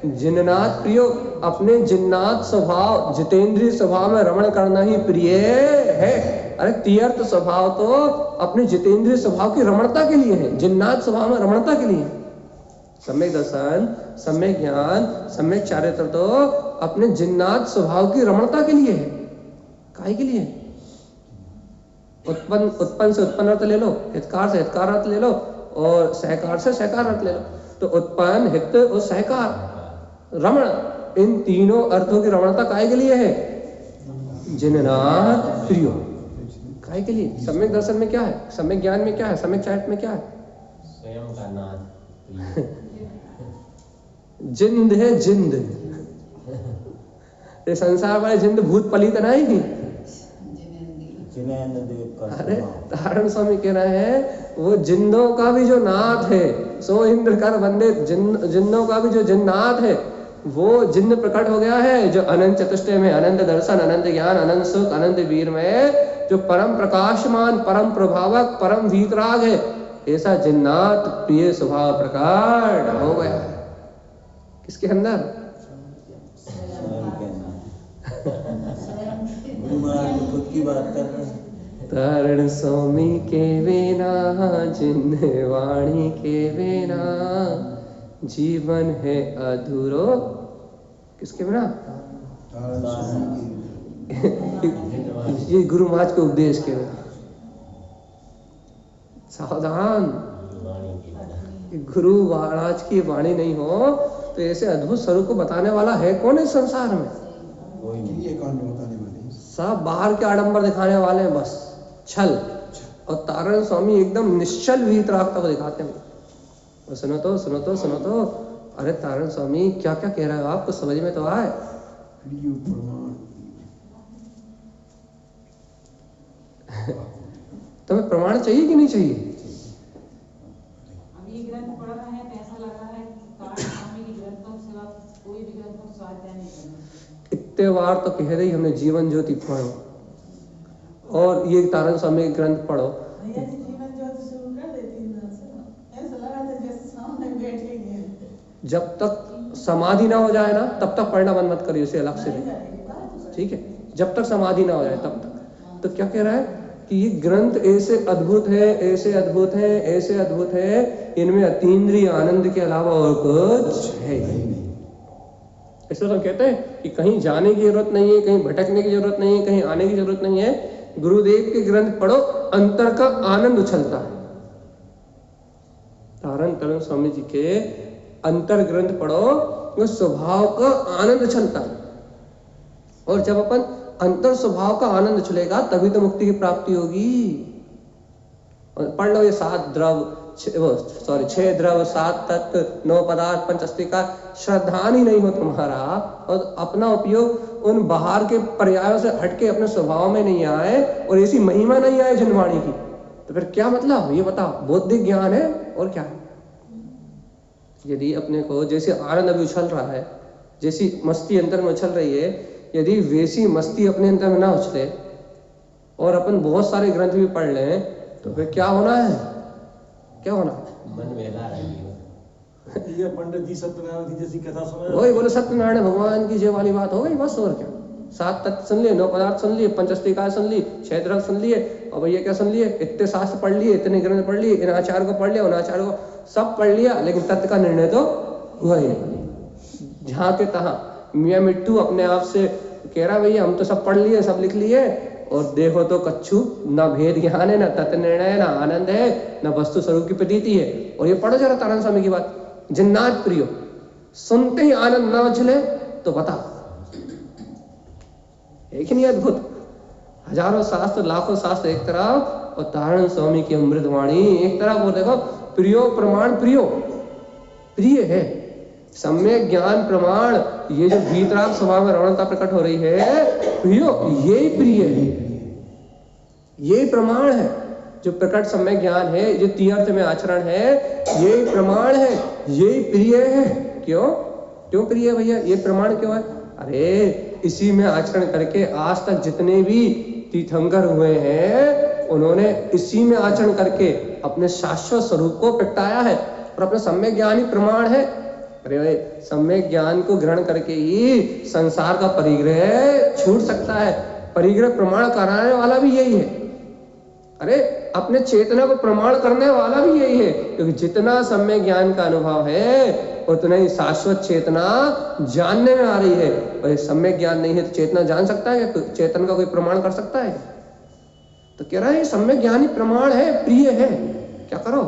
Speaker 1: जिन्नाथ प्रियो, अपने जिन्नाथ स्वभाव जितेंद्रीय स्वभाव में रमण करना ही प्रिय है। अरे तीर्थ स्वभाव तो अपने जितेंद्रीय स्वभाव की रमणता के लिए है, जिन्नाथ स्वभाव में रमणता के लिए। सम्यक दर्शन, सम्यक ज्ञान, सम्यक चारित्र तो अपने जिन्नाथ स्वभाव की रमणता के लिए है। काहे के लिए, उत्पन्न से उत्पन्न अर्थ ले लो, हितकार से हितकार अर्थ ले लो, और सहकार से सहकार अर्थ ले लो। तो उत्पन्न, हित और सहकार रमण, इन तीनों अर्थों की रमणता काहे के लिए है, जिन्नाथ प्रियो। काहे के लिए, सम्यक दर्शन में क्या है, सम्यक ज्ञान में क्या है, सम्यक चारित्र में क्या है,
Speaker 2: स्वयं का नाथ
Speaker 1: जिंद है, जिंद। ये संसार वाले जिंद भूत पलित नहीं थी। अरे तारण स्वामी कह रहे हैं वो जिंदों का भी जो नाथ है, सो इंद्र कर वंदे, जिंदों का भी जो जिन्नाथ है वो जिंद प्रकट हो गया है, जो अनंत चतुष्टय में, अनंत दर्शन, अनंत ज्ञान, अनंत सुख, अनंत वीर में जो परम प्रकाशमान, परम प्रभावक, परम वीतराग है, ऐसा जिन्नाथ प्रिय स्वभाव प्रकट हो गया है। किसके अंदर,
Speaker 5: खुद की बात कर रहे हैं।
Speaker 1: तारण स्वामी के बिना, जिन्ह वाणी के बिना जीवन है अधूरो। किसके बिना, ये गुरु महाराज के उपदेश के बिना। सावधान, गुरु महाराज की वाणी नहीं हो तो ऐसे अद्भुत स्वरूप को बताने वाला है कौन इस संसार में,
Speaker 5: कोई नहीं, ये कौन बताने वाले,
Speaker 1: सब बाहर के आडंबर दिखाने वाले हैं, बस छल। और तारण स्वामी एकदम निश्चल वीतरागता को दिखाते हैं। और सुनो तो सुनो तो सुनो तो, अरे तारण स्वामी क्या क्या कह रहे हो आप, कुछ समझ में तो आए। तुम्हें प्रमाण चाहिए कि नहीं चाहिए,
Speaker 4: अब ये ग्रंथ पढ़ रहे हैं तो ऐसा लग रहा है कि तारण स्वामी के ग्रंथों के सिवा कोई भी ग्रंथों को स्वाध्याय नहीं करना।
Speaker 1: इतने बार तो कह रही हमने जीवन ज्योति पढ़ो और ये तारण स्वामी के ग्रंथ पढ़ो।
Speaker 6: भैया जी जीवन ज्योति शुरू कर देती हैं, ऐसा लगा था जैसे सामने बैठे हैं।
Speaker 1: जब तक समाधि ना हो जाए ना तब तक पढ़ना बंद मत करिए, उसे अलग से भी, ठीक है, जब तक समाधि ना हो जाए तब तक। तो क्या कह रहा है कि ये ग्रंथ ऐसे अद्भुत है, ऐसे अद्भुत है, ऐसे अद्भुत है, इनमें अतीन्द्रिय आनंद के अलावा और कुछ है नहीं। इसलिए हम कहते हैं कि कहीं जाने की जरूरत नहीं है, कहीं भटकने की जरूरत नहीं है, कहीं आने की जरूरत नहीं है। गुरुदेव के ग्रंथ पढ़ो, अंतर का आनंद उछलता है। तारण स्वामी जी के अंतर ग्रंथ पढ़ो, वो स्वभाव का आनंद उछलता है। और जब अपन अंतर स्वभाव का आनंद उछलेगा तभी तो मुक्ति की प्राप्ति होगी। और पढ़ लो ये 7 द्रव, 6 द्रव, 7 तत्व, 9 पदार्थ, 5 अस्तिका, श्रद्धान ही नहीं हो तुम्हारा और अपना उपयोग उन बाहर के पर्यायों से हटके अपने स्वभाव में नहीं आए और ऐसी महिमा नहीं आए जिनवाणी की, तो फिर क्या मतलब, ये बताओ, बौद्धिक ज्ञान है और क्या है। यदि अपने को जैसे आनंद अभी उछल रहा है, जैसी मस्ती अंतर में उछल रही है, यदि वैसी मस्ती अपने अंतर में ना उछले और अपन बहुत सारे ग्रंथ भी पढ़ लें तो फिर क्या होना है, क्या होना,
Speaker 2: मन वेला रहेगी।
Speaker 7: ये पंडित जी सत्यनारायण की जैसी कथा सुना,
Speaker 1: वही बोले सत्यनारायण भगवान की जय वाली बात हो गई, बस और क्या। 7 तत्व सुन लिए, 9 पदार्थ सुन लिए, 5 अस्तिकाएं सुन ली, 6 द्रव्य सुन लिए, और भैया क्या सुन लिए, इतने शास्त्र पढ़ लिए, इतने ग्रंथ पढ़ लिए, इन आचार्य को पढ़ लिया, उन आचार्य को सब पढ़ लिया, लेकिन तत्व का निर्णय तो हुआ ही नहीं। जहाँ के तहाँ मियाँ मिट्टू अपने आप से कह रहा भैया हम तो सब पढ़ लिए, सब लिख लिए, और देखो तो कच्छू, ना भेद ज्ञान है, ना तत्व निर्णय है, ना आनंद है, ना वस्तु स्वरूप की प्रतीति है। और ये पढ़ो जरा तारण स्वामी की बात, जिन्नाथ प्रियो, सुनते ही आनंद न उछले तो बता। एक ही नहीं अद्भुत, हजारों शास्त्र लाखों शास्त्र एक तरफ और तारण स्वामी की अमृत वाणी एक तरफ। वो देखो प्रियो प्रमाण, प्रियो प्रिय है, सम्यक ज्ञान प्रमाण, ये जो भीतराग स्वभाव में रमणता प्रकट हो रही है, प्रियो यही प्रिय है, यही प्रमाण है। जो प्रकट सम्यक ज्ञान है, जो तीर्थ में आचरण है, यही प्रमाण है, यही प्रिय है। क्यों क्यों प्रिय है भैया, ये प्रमाण क्यों है? अरे इसी में आचरण करके आज तक जितने भी तीर्थंकर हुए हैं, उन्होंने इसी में आचरण करके अपने शाश्वत स्वरूप को प्रगटाया है, और अपना सम्यक ज्ञान ही प्रमाण है। अरे भाई, सम्यक ज्ञान को ग्रहण करके ही संसार का परिग्रह छूट सकता है। परिग्रह प्रमाण कराने वाला भी यही है। अरे अपने चेतना को प्रमाण करने वाला भी यही है, क्योंकि जितना सम्यक ज्ञान का अनुभव है उतना ही शाश्वत चेतना जानने में आ रही है। और सम्यक ज्ञान नहीं है तो चेतना जान सकता है क्या? चेतन का कोई प्रमाण कर सकता है? तो कह रहा है सम्यक ज्ञान ही प्रमाण है, प्रिय है। क्या करो,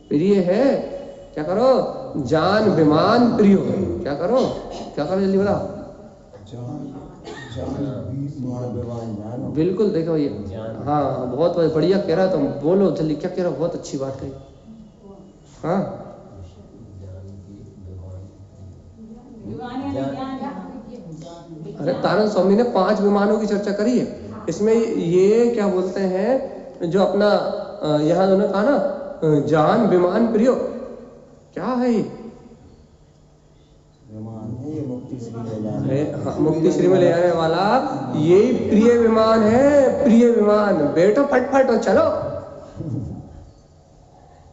Speaker 1: प्रिय है, क्या करो, जान विमान प्रियो, क्या करो, क्या करो, जल्दी बताओ। बिल्कुल, देखो ये, हाँ बहुत बढ़िया कह रहा, तुम बोलो जल्दी, क्या कह रहा हो, बहुत अच्छी बात कही। हाँ अरे तारण स्वामी ने 5 विमानों की चर्चा करी है। इसमें ये क्या बोलते हैं, जो अपना यहाँ उन्होंने कहा ना, जान विमान प्रियो, क्या है ये? मुक्ति श्री में ले जाने वाला यही प्रिय विमान है, प्रिय विमान। बैठो फटफट और चलो।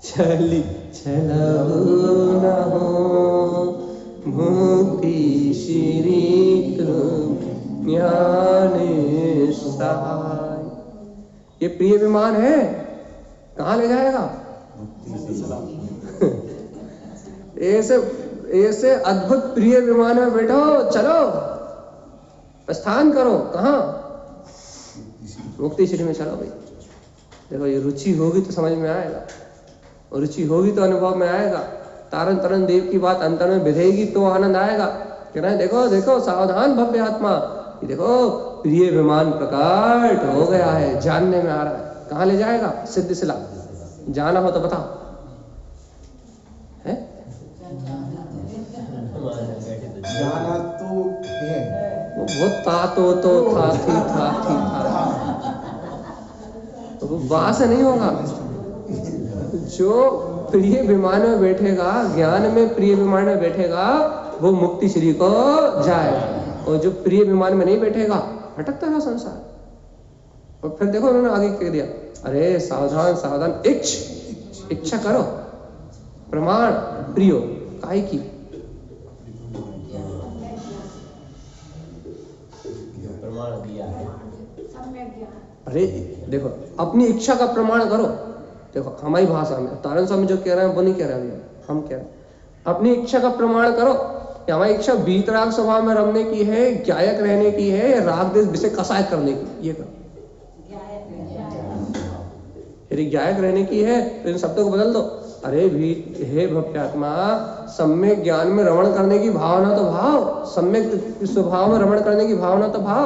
Speaker 1: चली चलो न हो मुक्ति श्री ज्ञान सहाय, ये प्रिय विमान है। कहाँ ले जाएगा? ऐसे ऐसे अद्भुत प्रिय विमान में बैठो, चलो प्रस्थान करो। कहाँ? मुक्ति श्री में चलो भाई। देखो ये रुचि होगी तो समझ में आएगा, और रुचि होगी तो अनुभव में आएगा। तारण तरण देव की बात अंतर में विधेगी तो आनंद आएगा। कह रहे हैं देखो देखो सावधान भव्य आत्मा, ये देखो प्रिय विमान प्रकट हो गया है, जानने में आ रहा है। कहाँ ले जाएगा? सिद्ध सिला। जाना हो तो बताओ। है
Speaker 8: जाना तो है,
Speaker 1: वो था तो था थी था तो वो बात से नहीं होगा। जो प्रिय विमान में बैठेगा, ज्ञान में प्रिय विमान में बैठेगा, वो मुक्ति श्री को जाएगा। और जो प्रिय विमान में नहीं बैठेगा, भटकता रहा संसार। और फिर देखो उन्होंने आगे कह दिया, अरे सावधान सावधान, इच्छा करो प्रमाण प्रियो, काहे की?
Speaker 2: प्रमाण दिया है।
Speaker 1: अरे देखो अपनी इच्छा का प्रमाण करो। देखो हमारी भाषा में तारण स्वामी जो कह रहे हैं वो नहीं कह रहे हैं, हम कह रहे हैं अपनी इच्छा का प्रमाण करो कि हमारी इच्छा वीतराग स्वभाव में रमने की है, ज्ञायक रहने की है, राग देश विषय कसाय करने की। ये करो। यदि ज्ञायक रहने की है तो इन शब्दों को बदल दो। अरे भी हे भव्यात्मा, सम्यक ज्ञान में रमण करने की भावना तो भाव, सम्यक स्वभाव में रमण करने की भावना तो भाव।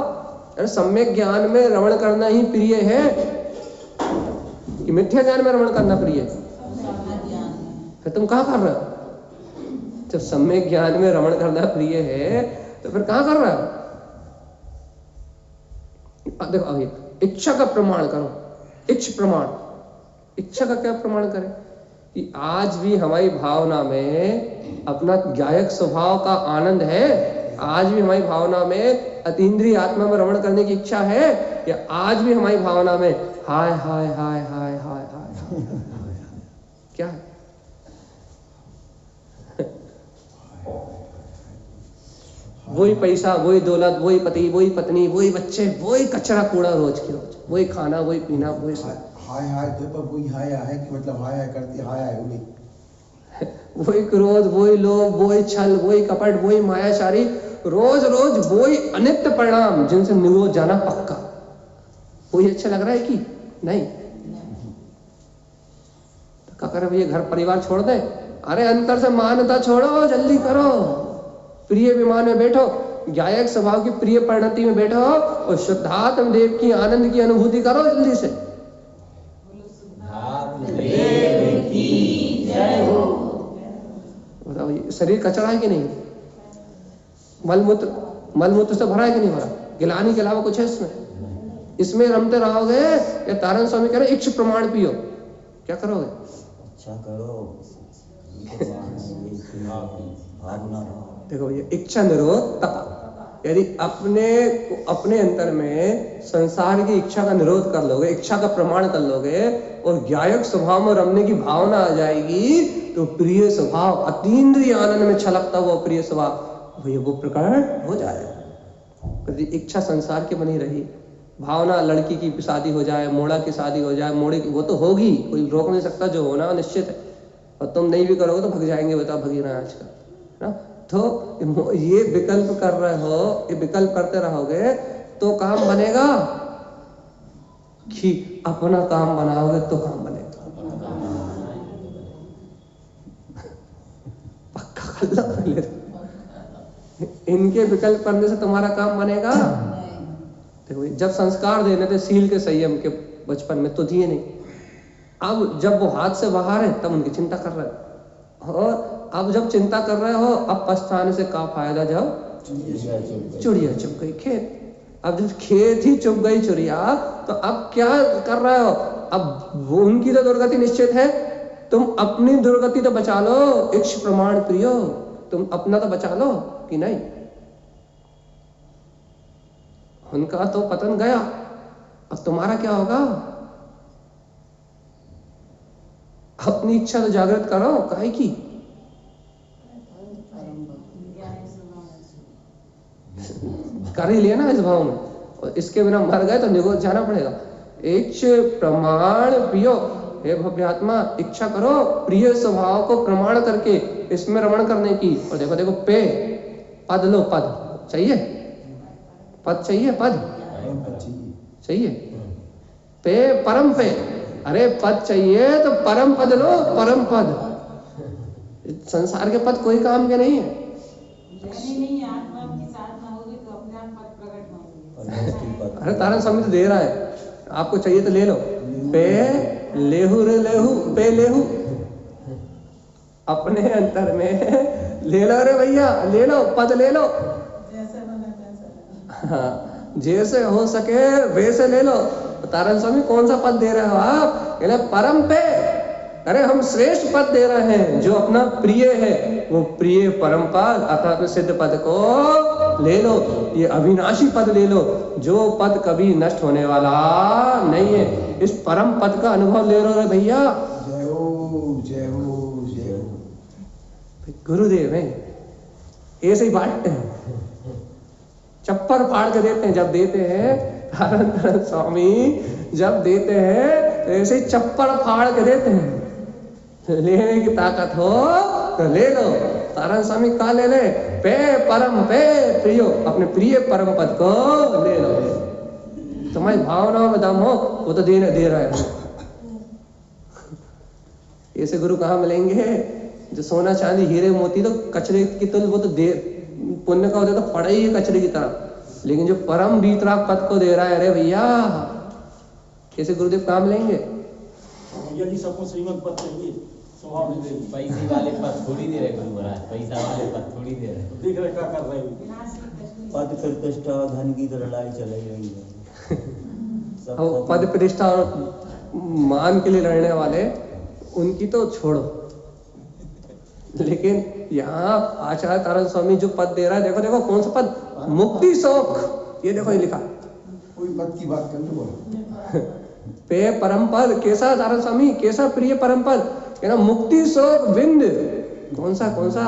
Speaker 1: अरे सम्यक ज्ञान में रमण करना ही प्रिय है कि मिथ्या ज्ञान में रमण करना प्रिय है? फिर तुम कहाँ कर रहे हो? जब सम्यक ज्ञान में रमण करना प्रिय है तो फिर कहाँ कर रहे हो? देखो अभी इच्छा का प्रमाण करो। इच्छ प्रमाण, इच्छा का क्या प्रमाण करें? कि आज भी हमारी भावना में अपना ज्ञायक स्वभाव का आनंद है, आज भी हमारी भावना में अतीन्द्रिय आत्मा में रमण करने की इच्छा है, या आज भी हमारी भावना में हाय हाय हाय हाय हाय हाय क्या है? वही पैसा, वही दौलत, वही पति, वही पत्नी, वही बच्चे, वही कचरा कूड़ा रोज के रोज, वही खाना, वही पीना, वही सब।
Speaker 8: हाय हाय तो वही हाय है कि मतलब हाय हाय करती हाय हाय उड़ी
Speaker 1: वही क्रोध, वही लोभ, वही छल, वही कपट, वही मायाचारी, रोज रोज वही अनित्य परिणाम जिनसे निरोध जाना पक्का। वही अच्छा लग रहा है कि नहीं? तो क्या करे भैया, घर परिवार छोड़ दे? अरे अंतर से मान्यता छोड़ो, जल्दी करो, प्रिय विमान में बैठो, गायक स्वभाव की प्रिय परिणति में बैठो और शुद्धात्म देव की आनंद की अनुभूति करो जल्दी से। बताओ, ये शरीर कचरा है कि नहीं? मलमूत्र से भरा है कि नहीं भरा? गिलानी के अलावा कुछ है इसमें? इसमें रमते रहोगे या तारण स्वामी कह रहे इच्छ प्रमाण पियो, क्या करोगे?
Speaker 5: अच्छा करो, भावना।
Speaker 1: देखो ये इच्छा निरोध तप, यदि अपने अंतर में संसार की इच्छा का निरोध कर लोगे, इच्छा का प्रमाण कर लोगे और गायक स्वभाव में रमने की भावना आ जाएगी, तो प्रिय स्वभाव, अतीन्द्रिय आनंद में छलकता हुआ प्रिय स्वभाव वो प्रकट हो जाएगा। यदि इच्छा संसार की बनी रही, भावना लड़की की शादी हो जाए, मोड़ा की शादी हो जाए, मोड़े की, वो तो होगी, कोई रोक नहीं सकता, जो होना निश्चित है, और तुम नहीं भी करोगे तो भग जाएंगे, बताओ भगी रहे आजकल, है ना? तो ये विकल्प कर रहे हो, ये विकल्प करते रहोगे तो काम बनेगा कि अपना काम बनाओगे तो काम बनेगा? पक्का कर लो पहले। इनके विकल्प करने से तुम्हारा काम बनेगा? देखो, जब संस्कार देने थे सील के संयम के बचपन में तो दिए नहीं, अब जब वो हाथ से बाहर है तब उनकी चिंता कर रहे हो, और अब जब चिंता कर रहे हो, अब पछताने से क्या फायदा, जब चिड़िया चुप गई खेत। अब जब खेत ही चुप गई चिड़िया, तो अब क्या कर रहे हो? अब वो उनकी तो दुर्गति निश्चित है, तुम अपनी दुर्गति तो बचा लो, इक्ष प्रमाण प्रियो, तुम अपना तो बचा लो कि नहीं? उनका तो पतन गया, अब तुम्हारा क्या होगा? अपनी इच्छा तो जागृत करो, काहे की? कर ही लिया ना इस भाव में, और इसके बिना मर गए तो निगोद जाना पड़ेगा। इच्छ प्रमाण पियो, हे भव्यात्मा, इच्छा करो प्रिय स्वभाव को प्रमाण करके इसमें रमण करने की। और देखो देखो, पे पद लो, पद चाहिए, पद चाहिए, पद चाहिए, पे परम पे, अरे पद चाहिए तो परम पद लो, परम पद। संसार के पद कोई काम के नहीं है।
Speaker 4: नहीं, आत्मा की साधना होगी तो अपने आप पद प्रकट होंगे।
Speaker 1: अरे तारण स्वामी तो दे रहा है, आपको चाहिए तो ले लो, पे लेहू रे लेहू, पे लेहू, अपने अंतर में ले लो रे भैया, ले लो पद, ले लो,
Speaker 6: जैसे बने तैसे।
Speaker 1: हाँ, जैसे हो सके वैसे ले लो। तारण स्वामी कौन सा पद दे रहे हो आप? कहले परम पे, अरे हम श्रेष्ठ पद दे रहे हैं, जो अपना प्रिय है, वो प्रिय परम पद अर्थात सिद्ध पद को ले लो, ये अविनाशी पद ले लो, जो पद कभी नष्ट होने वाला नहीं है। इस परम पद का अनुभव ले लो रे भैया।
Speaker 8: जय हो, जय हो, जय हो।
Speaker 1: गुरुदेव है, ऐसे ही बांटते हैं, चप्पर फाड़ के देते हैं। जब देते हैं तारण स्वामी, जब देते हैं तो ऐसे ही चप्पड़ फाड़ के देते हैं। लेने की ताकत हो तो ले लो। तारण स्वामी का ले ले, पे परम पे प्रियो, अपने प्रिय परम पद को ले लो। तुम्हारी भावनाओं में दम हो वो तो दे रहा है। ऐसे गुरु कहाँ मिलेंगे? जो सोना चांदी हीरे मोती तो कचरे की तुल, वो तो दे पुण्य का होता तो पड़ा ही है कचरे की तरह, लेकिन जो परम वीतराग पद को दे रहा है, अरे भैया कैसे गुरुदेव काम लेंगे?
Speaker 7: भैया जी सबको श्रीमंत पद चाहिए, स्वभाव नहीं देगी।
Speaker 2: पैसे वाले पद थोड़ी दे रहे गुरु महाराज, पैसा वाले पद थोड़ी दे रहे।
Speaker 7: देख रहे क्या कर रहे हैं।
Speaker 5: पद प्रतिष्ठा और धन की तो लड़ाई चल ही रही है। सब
Speaker 1: पद प्रतिष्ठा और मान के लिए लड़ने वाले, उनकी तो छोड़ो, लेकिन यहाँ आचार्य तारण स्वामी जो पद दे रहा है, देखो देखो कौन सा पद, मुक्ति शोक, ये देखो ये लिखा,
Speaker 8: कोई पद की बात कर लो।
Speaker 1: पे परम पद, कैसा तारण स्वामी, कैसा प्रिय परम पद, कहना मुक्ति शोक विंद, कौन सा कौन सा?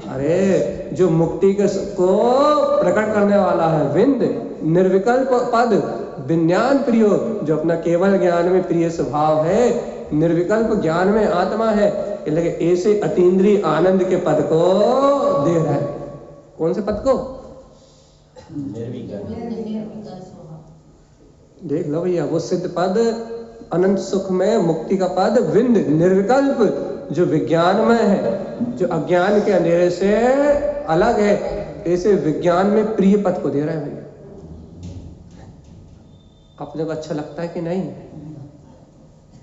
Speaker 1: अरे जो मुक्ति के को प्रकट करने वाला है, विंद, निर्विकल्प पद, विज्ञान प्रियो, जो अपना केवल ज्ञान में प्रिय स्वभाव है, निर्विकल्प ज्ञान में आत्मा है, ये लगे ऐसे अतीन्द्रिय आनंद के पद को दे रहा है। कौन से पद को?
Speaker 2: निर्विकार।
Speaker 1: देख लो भैया, वो सिद्ध पद, अनंत सुख में मुक्ति का पद, विंद निर्विकल्प, जो विज्ञान में है, जो अज्ञान के अंधेरे से अलग है, ऐसे विज्ञान में प्रिय पद को दे रहा है भैया। अपने को अच्छा लगता है कि नहीं?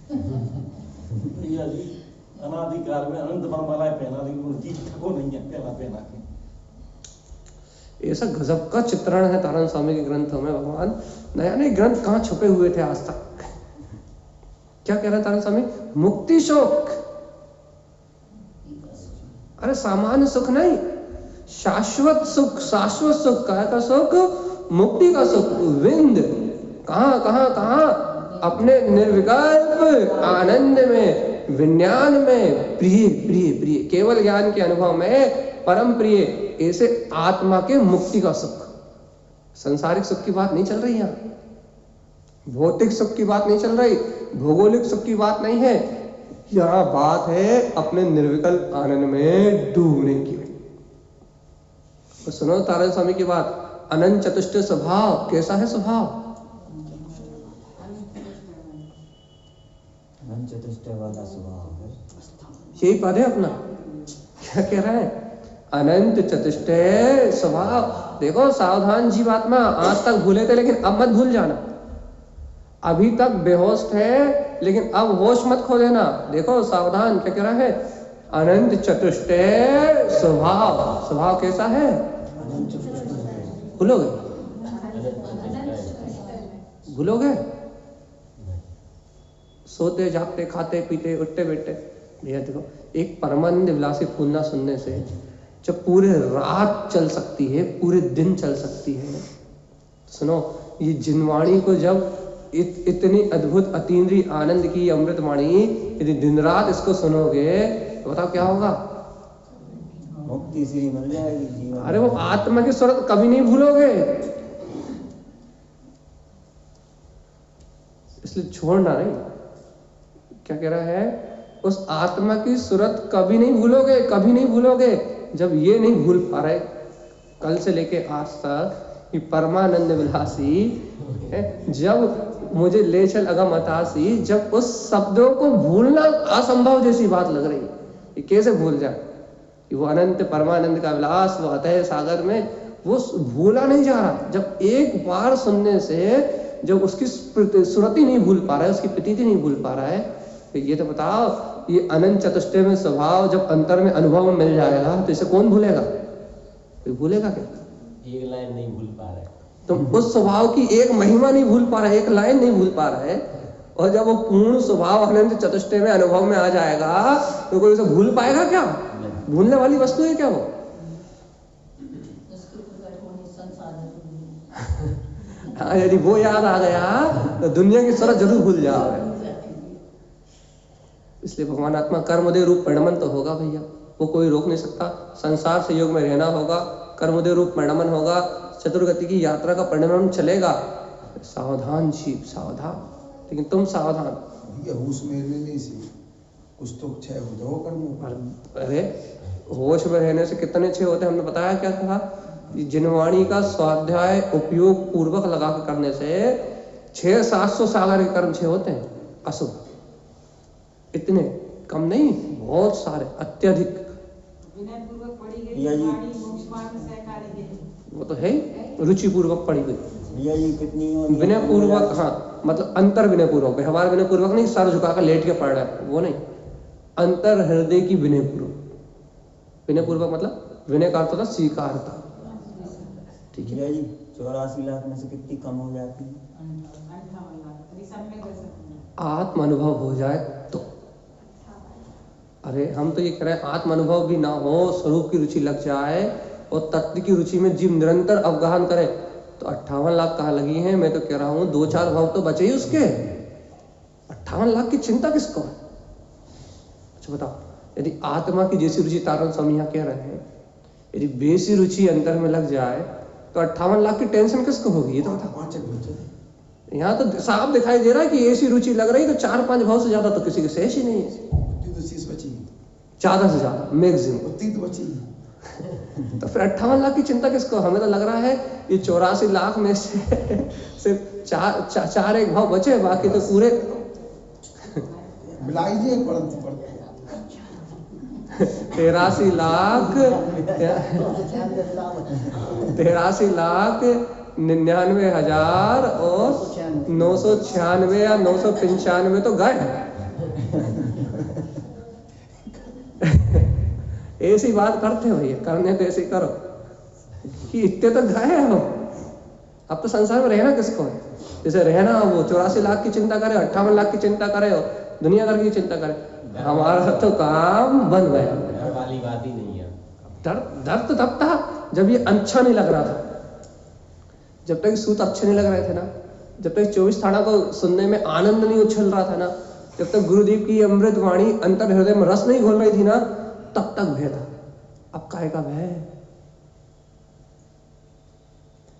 Speaker 7: भैया जी अनादिकाल में अनंत वरमालाएं पहना दी, वो चीज को नहीं है पहना के।
Speaker 1: ऐसा गजब का चित्रण है तारण स्वामी के ग्रंथों में। भगवान नया नए ग्रंथ कहाँ छुपे हुए थे आज तक? क्या कह रहा है तारण स्वामी? मुक्ति शोक। अरे सामान्य सुख नहीं, शाश्वत सुख। शाश्वत सुख का सुख, मुक्ति का सुख, विंद। कहाँ कहाँ कहाँ? अपने निर्विकल्प आनंद में, विज्ञान में, प्रिय प्रिय प्रिय, केवल ज्ञान के अनुभव में परम प्रिय, ऐसे आत्मा के मुक्ति का सुख। संसारिक सुख की बात नहीं चल रही यहाँ, भौतिक सुख की बात नहीं चल रही, भौगोलिक सुख की बात नहीं है। यहाँ बात है अपने निर्विकल्प आनंद में डूबने की। तो सुनो तारण स्वामी की बात, अनंत चतुष्ट स्वभाव। कैसा है स्वभाव?
Speaker 5: अनंत चतुष्ट वाला स्वभाव है।
Speaker 1: यही पद है अपना। क्या कह रहा है? अनंत चतुष्ट स्वभाव। देखो सावधान जीवात्मा, आज तक भूले थे लेकिन अब मत भूल जाना। अभी तक बेहोश थे लेकिन अब होश मत खो देना। देखो सावधान, क्या कह रहा है? अनंत चतुष्ट स्वभाव। स्वभाव कैसा है? भूलोगे? भूलोगे? सोते जागते खाते पीते उठते बैठते। भैया देखो, एक परमानंद विलासी फूल ना सुनने से जब पूरे रात चल सकती है, पूरे दिन चल सकती है। सुनो, ये जिनवाणी को जब इतनी अद्भुत अतीन्द्रिय आनंद की अमृतवाणी, यदि दिन रात इसको सुनोगे तो बताओ क्या होगा?
Speaker 5: मुक्ति श्री मिल जाएगी जीवन।
Speaker 1: अरे वो आत्मा की सूरत कभी नहीं भूलोगे, इसलिए छोड़ना नहीं। क्या कह रहा है? उस आत्मा की सूरत कभी नहीं भूलोगे, कभी नहीं भूलोगे। जब ये नहीं भूल पा रहे कल से लेके आज तक कि परमानंद विलासी, जब मुझे ले चल अगम अतासी, जब उस शब्दों को भूलना असंभव जैसी बात लग रही है, ये कैसे भूल जाए? वो अनंत परमानंद का विलास, वो अतः सागर में, वो भूला नहीं जा रहा। जब एक बार सुनने से जब उसकी सुरत ही नहीं भूल पा रहा है, उसकी प्रतीति नहीं भूल पा रहा है, तो ये तो बताओ, ये अनंत चतुष्टय में स्वभाव जब अंतर में अनुभव में मिल जाएगा तो इसे कौन भूलेगा? कोई भूलेगा क्या?
Speaker 2: एक लाइन नहीं भूल पा रहा है।
Speaker 1: तो उस स्वभाव की एक महिमा नहीं भूल पा रहा है, एक लाइन नहीं भूल पा रहा है। और जब वो पूर्ण स्वभाव अनंत चतुष्टय में अनुभव में आ जाएगा तो कोई उसे भूल पाएगा क्या? भूलने वाली वस्तु है क्या वो? हाँ, यदि वो याद आ गया तो दुनिया की सूरत जरूर भूल जाओगे। इसलिए भगवान आत्मा कर्मोदय रूप परिणमन तो होगा भैया, वो कोई रोक नहीं सकता। संसार से योग में रहना होगा, कर्मोदय रूप परिणमन होगा, चतुर्गति की यात्रा का परिणमन चलेगा। सावधान जीव, सावधान। लेकिन तुम सावधान।
Speaker 8: भैया होश में रहने से कुछ तो क्षय हो जाओ कर्म।
Speaker 1: अरे होश में रहने से कितने क्षय होते हैं? हमने बताया क्या था? जिनवाणी का स्वाध्याय उपयोग पूर्वक लगा कर करने से 600-700 सागर के कर्म क्षय होते हैं अशुभ। इतने कम नहीं, बहुत सारे, अत्यधिक।
Speaker 4: विनय पूर्वक पढ़ी गई
Speaker 5: भैया जी।
Speaker 4: वाणी मोक्ष मार्ग में सहकारी है।
Speaker 1: वो तो है, रुचि पूर्वक पढ़ी गई।
Speaker 5: भैया ये कितनी
Speaker 1: विनय पूर्वक, हाँ, मतलब अंतर विनय पूर्वक, व्यवहार विनय पूर्वक नहीं, सर झुकाकर लेट के पढ़ रहा है वो नहीं, अंतर हृदय की विनय पूर्वक। विनय पूर्वक मतलब विनय का अर्थ होता स्वीकारता। ठीक है
Speaker 5: भैया जी 84 लाख में से कितनी कम हो जाती है?
Speaker 4: 58 लाख। अभी सब में कर सकते हैं।
Speaker 1: आत्म अनुभव हो जाए तो। अरे हम तो ये कह रहे हैं आत्म अनुभव भी ना हो, स्वरूप की रुचि लग जाए और तत्व की रुचि में जीव निरंतर अवगाहन करे तो 58 लाख कहाँ लगी हैं? मैं तो कह रहा हूँ 2-4 भाव तो बचे ही उसके। 58 लाख की चिंता किसको है? अच्छा बताओ, यदि आत्मा की जैसी रुचि तारण स्वामी यहाँ कह रहे हैं, यदि बेसी रुचि अंतर में लग जाए तो 58 लाख की टेंशन किसको होगी? ये तो बताओ।
Speaker 8: 5 बचे।
Speaker 1: यहाँ तो साफ दिखाई दे रहा है कि ऐसी रुचि लग रही तो 4-5 भाव से ज्यादा तो किसी की शेष ही नहीं है।
Speaker 8: तो शेष बची।
Speaker 1: ज्यादा से ज्यादा मैक्सिमम।
Speaker 8: उतनी तो बची।
Speaker 1: तो फिर 58 लाख की चिंता किसको? हमें तो लग रहा है ये 84 लाख में से सिर्फ चार एक भाव बचे, बाकी तो पूरे
Speaker 8: मिलाइए पढ़ते पढ़ते
Speaker 1: 83 लाख 99,000 और 996 या 995 तो गए। ऐसी बात करते हो भैया, करने तो ऐसे करो कि इतने तो गए हो। अब तो संसार में रहना किसको है? जैसे रहना वो 84 लाख की चिंता करे, 58 लाख की चिंता करे हो, दुनिया भर की चिंता करे। हमारा तो काम बन गया।
Speaker 2: डर वाली बात ही नहीं है।
Speaker 1: डर तो तब था जब ये अच्छा नहीं लग रहा था, जब तक सूत अच्छे नहीं लग रहे थे ना, जब तक 24 थाना को सुनने में आनंद नहीं उछल रहा था ना, जब तक गुरुदेव की अमृत वाणी अंतर हृदय में रस नहीं घोल रही थी ना, तब तक भय था। अब काहे का भय?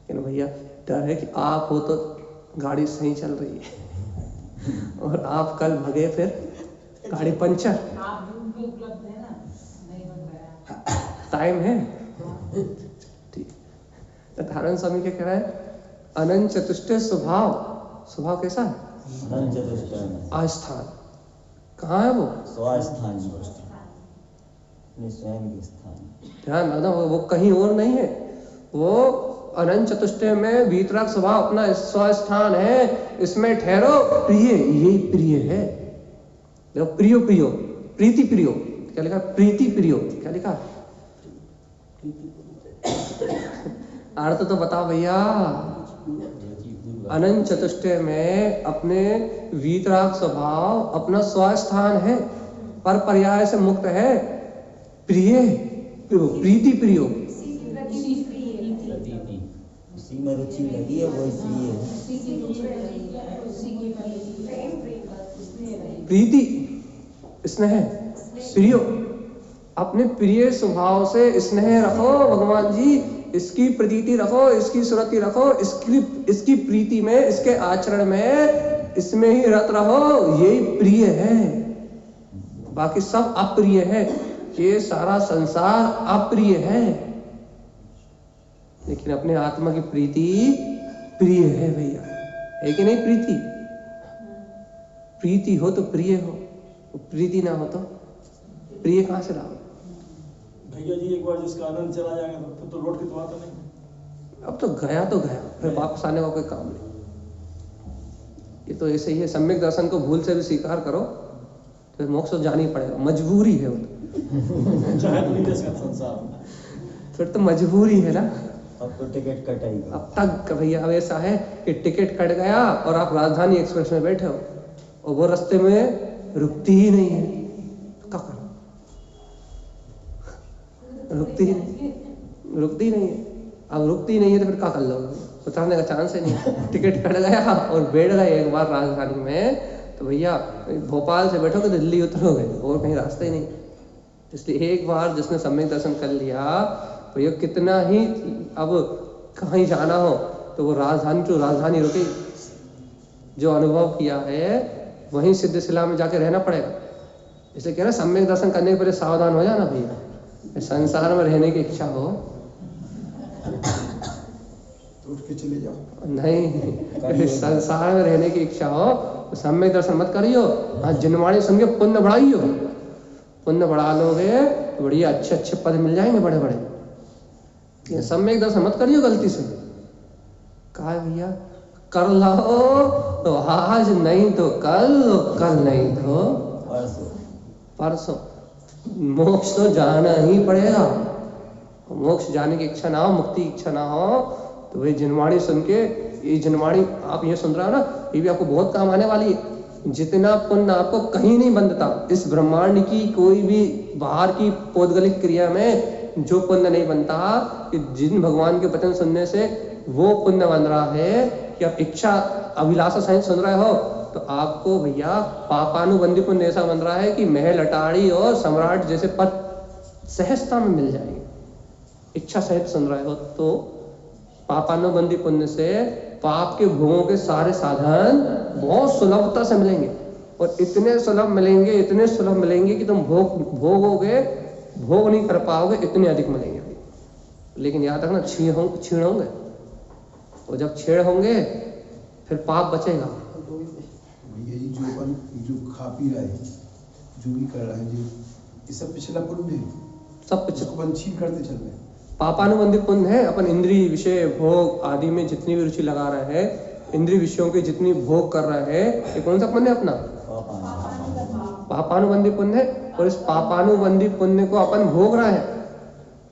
Speaker 1: लेकिन भैया डर है कि आप हो तो गाड़ी सही चल रही है और आप कल भगे फिर गाड़ी पंचर।
Speaker 4: आप भी उनके उपलब्ध है ना, नहीं बन रहा।
Speaker 1: टाइम है। ठीक। तो धारण स्वामी क्या कह रहा है? अनंत चतुष्टय स्वभाव। स्वभाव कैसा है?
Speaker 5: अनंत चतुष्टय
Speaker 1: आस्थान। कहाँ है वो?
Speaker 5: स्वास्थान, अपने स्वयं के स्थान।
Speaker 1: ध्यान रखना, वो कहीं और नहीं है। वो अनंत चतुष्टय में वीतराग स्वभाव अपना स्वस्थान है। इसमें ठहरो प्रिय, यही प्रिय है। देखो प्रियो प्रियो, प्रीति प्रियो, क्या लिखा? प्रीति प्रियो, क्या लिखा? अर्थ तो बताओ भैया। अनंत चतुष्टय में अपने वीतराग स्वभाव अपना स्वस्थान है, पर पर्याय से मुक्त है। प्रिय, प्रीति प्रियो,
Speaker 5: उसी में रुचि लगी है, वो इसलिए
Speaker 1: प्रीति स्नेह प्रियो। अपने प्रिय स्वभाव से स्नेह रखो भगवान जी, इसकी प्रतीति रखो, इसकी सुरति रखो, इसकी प्रीति में, इसके आचरण में, इसमें ही रत रहो। यही प्रिय है, बाकी सब अप्रिय है। ये सारा संसार अप्रिय है, लेकिन अपने आत्मा की प्रीति प्रिय है भैया। है कि नहीं? प्रीति हो तो प्रिय हो, प्रीति ना हो तो प्रिय कहां से लाओ?
Speaker 7: भैया जी एक बार जिसका आनंद चला जाएगा तो फिर तो लौट के तो आता नहीं।
Speaker 1: अब तो गया तो गया, फिर वापस आने का कोई काम नहीं। ये तो ऐसे ही है। सम्यक दर्शन को भूल से भी स्वीकार करो तो मोक्ष तो जाना ही पड़ेगा, मजबूरी है वो तो।
Speaker 7: चाहे तो नहीं दे सकता संसार,
Speaker 1: फिर तो मजबूरी है ना।
Speaker 5: अब तो टिकट कटेगा।
Speaker 1: अब तक भैया अब ऐसा है कि टिकट कट गया और आप राजधानी एक्सप्रेस में बैठे हो और वो रास्ते में रुकती ही नहीं है, क्या करो? रुकती ही नहीं है। अब रुकती नहीं है तो फिर क्या कर लोगे? उतरने का चांस ही नहीं है। टिकट कट गया और बैठ गए एक बार राजधानी में तो भैया भोपाल से बैठोगे दिल्ली उतरोगे, और कहीं रास्ता ही नहीं। इसलिए एक बार जिसने सम्यक दर्शन कर लिया भैया, कितना ही अब कहीं जाना हो तो वो राजधानी टू राजधानी रुके। जो अनुभव किया है वहीं सिद्धशिला में जाके रहना पड़ेगा। इसलिए कह रहे सम्यक दर्शन करने के पहले सावधान हो जाना भैया। संसार में रहने की इच्छा हो
Speaker 8: तो उठ के चले जाओ।
Speaker 1: नहीं, संसार में रहने की इच्छा हो तो सम्यक दर्शन मत करियो। हाँ, जिनवाणी सुन के पुण्य बढ़ाइयो। पुण्य बढ़ा लोगे तो बढ़िया अच्छे अच्छे पद मिल जाएंगे बड़े बड़े। ये सम्यक दर्शन मत करियो गलती से। कहा है भैया? कर लो तो आज नहीं तो कल, कल नहीं तो परसों। मोक्ष तो जाना ही पड़ेगा। मोक्ष जाने की इच्छा ना हो, मुक्ति की इच्छा ना हो तो वही जिनवाणी सुन के, ये जिनवाणी आप ये सुन रहे हो ना, ये भी आपको बहुत काम आने वाली है। जितना पुण्य आपको कहीं नहीं बंधता, इस ब्रह्मांड की कोई भी बाहर की पौद्गलिक क्रिया में जो पुण्य नहीं बनता, कि जिन भगवान के वचन सुनने से वो पुण्य बन रहा है कि आप इच्छा अभिलाषा सहित सुन रहे हो तो आपको भैया पापानुबंधी पुण्य ऐसा बन रहा है कि महल अटारी और सम्राट जैसे पद सहजता में मिल जाएंगे। इच्छा सहित सुन रहे हो तो पापानुबंधी पुण्य से पाप के भोगों के सारे साधन बहुत सुलभता से मिलेंगे। और इतने सुलभ मिलेंगे, इतने सुलभ मिलेंगे कि तुम भोगोगे, भोग नहीं कर पाओगे, इतने अधिक मिलेंगे। लेकिन याद रखना छीण होंगे, और जब छेड़ होंगे फिर पाप बचेगा।
Speaker 8: यही जो अपन जो खा पी रहे हैं, जो भी कर रहे हैं, जो ये सब पिछला पुण्य है,
Speaker 1: सब कुछ
Speaker 8: जिसको अपन छीन करते चल रहे हैं।
Speaker 1: पापानुबंधित पुण्य है। अपन इंद्रिय विषय भोग आदि में जितनी भी रुचि लगा रहे हैं, इंद्रिय विषयों की जितनी भोग कर रहे हैं, ये कौन सा पुण्य है अपना? पापानुबंधी पुण्य है। और इस पापानुबंधी पुण्य को अपन भोग रहे हैं,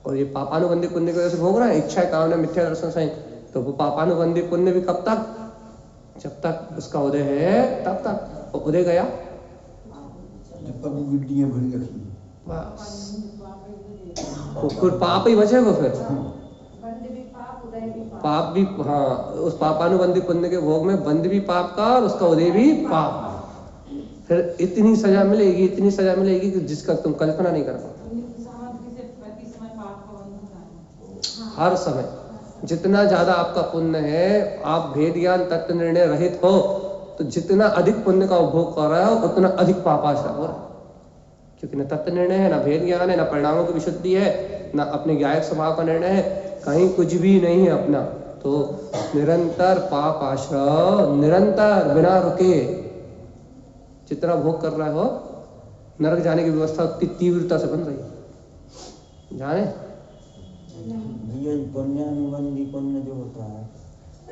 Speaker 1: और ये पापानुबंधी पुण्य को जैसे भोग रहे हैं, इच्छा कामना मिथ्या दर्शन सही, तो वो पापानुबंधी पुण्य भी कब तक? जब तक उसका उदय है तब तक। और उदय गया
Speaker 8: जब तक वो गिड्डियां भरी रखी हैं।
Speaker 1: बस वो फिर पाप ही बचेगा। फिर
Speaker 3: बंद भी पाप, उदय भी पाप।
Speaker 1: पाप भी, हाँ, उस पापानुबंधी पुण्य के भोग में बंध भी पाप का और उसका उदय भी पाप। फिर इतनी सजा मिलेगी, इतनी सजा मिलेगी कि जिसका तुम कल्पना नहीं कर पाओ।
Speaker 4: समाधि से प्रति समय पाप का बंध होता है।
Speaker 1: हर समय जितना ज्यादा आपका पुण्य है, आप भेद ज्ञान तत्व निर्णय रहित हो, तो जितना अधिक पुण्य का उपभोग कर रहे हो उतना अधिक पापाचार हो रहा है। क्योंकि न तत्व निर्णय है, ना भेद ज्ञान है, ना परिणामों की विशुद्धि है, ना अपने ज्ञायक स्वभाव का निर्णय है, कहीं कुछ भी नहीं है अपना। तो निरंतर पाप आश्रय, निरंतर बिना रुके जितना भोग कर रहे हो, नरक जाने की व्यवस्था उतनी तीव्रता से बन रही है। जाने
Speaker 5: ये पुण्यानुबंधी पुण्य जो होता है,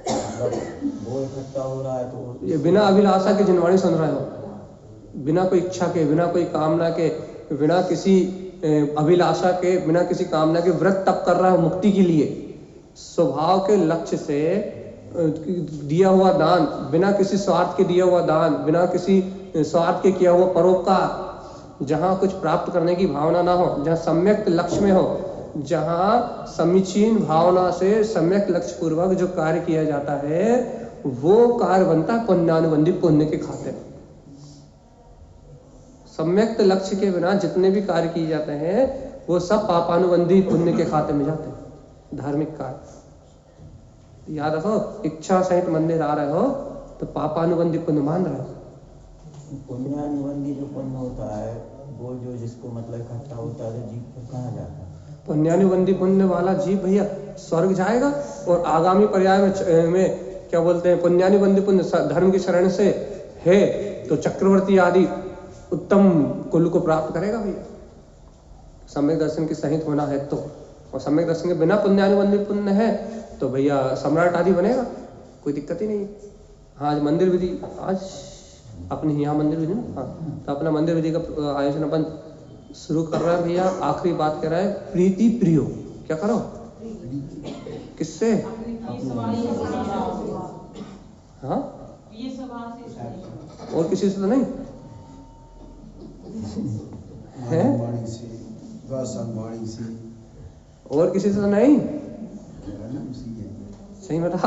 Speaker 5: मतलब वो इकट्ठा हो रहा है तो
Speaker 1: ये बिना अभिलाषा के जिनवाणी सुन रहे हो, बिना कोई इच्छा के, बिना कोई कामना के, बिना किसी अभिलाषा के, बिना किसी कामना के व्रत तप कर रहा है मुक्ति के लिए, स्वभाव के लक्ष्य से दिया हुआ दान, बिना किसी स्वार्थ के दिया हुआ दान, बिना किसी स्वार्थ के किया हुआ परोपकार, जहाँ कुछ प्राप्त करने की भावना ना हो, जहाँ सम्यक लक्ष्य में हो, जहाँ समीचीन भावना से सम्यक लक्ष्य पूर्वक जो कार्य किया जाता है, वो कार्य बनता है पुण्यानुबंधी पुण्य के खाते में। सम्यक लक्ष्य के बिना जितने भी कार्य किए जाते हैं वो सब पापानुबंधी पुण्य के खाते में जाते हैं। धार्मिक कार्य याद रखो, इच्छा सहित मंदिर आ रहे हो तो पापानुबंधी पुण्य मान रहे हो।
Speaker 5: पुण्यानुबंधी जो पुण्य होता है वो जो जिसको मतलब इकट्ठा होता है तो जीव को कहाँ जाता है?
Speaker 1: पुण्यानुबंधी पुण्य वाला जीव भैया स्वर्ग जाएगा, और आगामी पर्याय में क्या बोलते हैं, पुण्यानुबंधी पुण्य धर्म की शरण से है तो चक्रवर्ती आदि उत्तम कुल को प्राप्त करेगा भैया। सम्यक दर्शन की सहित होना है तो, और सम्यक दर्शन के बिना पुण्यानुबंधी पुण्य है तो भैया सम्राट आदि बनेगा, कोई दिक्कत ही नहीं। हाँ, आज मंदिर विधि, आज अपने यहाँ मंदिर विधि ना, हाँ, तो अपना मंदिर विधि का आयोजन अपन शुरू कर रहा है भैया। आखिरी बात कह रहा है, प्रीति प्रियो, क्या करो, किससे? हाँ, और किसी से तो नहीं है,
Speaker 8: वाणी से, वाणी से,
Speaker 1: और किसी से तो नहीं,
Speaker 8: उसी
Speaker 1: सही बता।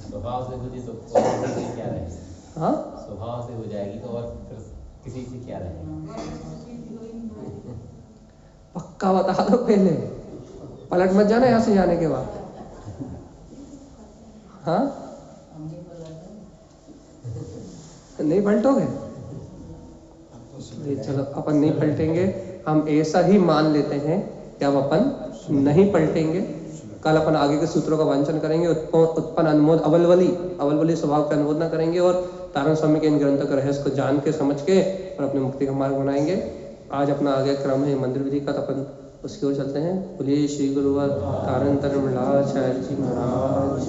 Speaker 2: स्वभाव से होती तो और किसी से क्या रहेगी?
Speaker 1: हाँ,
Speaker 2: स्वभाव से हो जाएगी तो और फिर किसी से क्या रहेगा?
Speaker 1: पक्का बता दो पहले, पलट मत जाना यहाँ से जाने के बाद। हाँ, नहीं पलटोगे? चलो अपन नहीं पलटेंगे, हम ऐसा ही मान लेते हैं कि अब अपन नहीं पलटेंगे। कल अपन आगे के सूत्रों का वांचन करेंगे, उत्पन्न अनुमोद अवलवली स्वभाव का अनुमोदना करेंगे, और तारण स्वामी के इन ग्रंथों के रहस्य को जान के समझ के और अपने मुक्ति का मार्ग बनाएंगे। आज अपना आगे क्रम है मंदिर विधि का, तो अपन उसकी ओर चलते हैं। बोलिए श्री गुरुवर तारण तरमलाचार्य जी महाराज।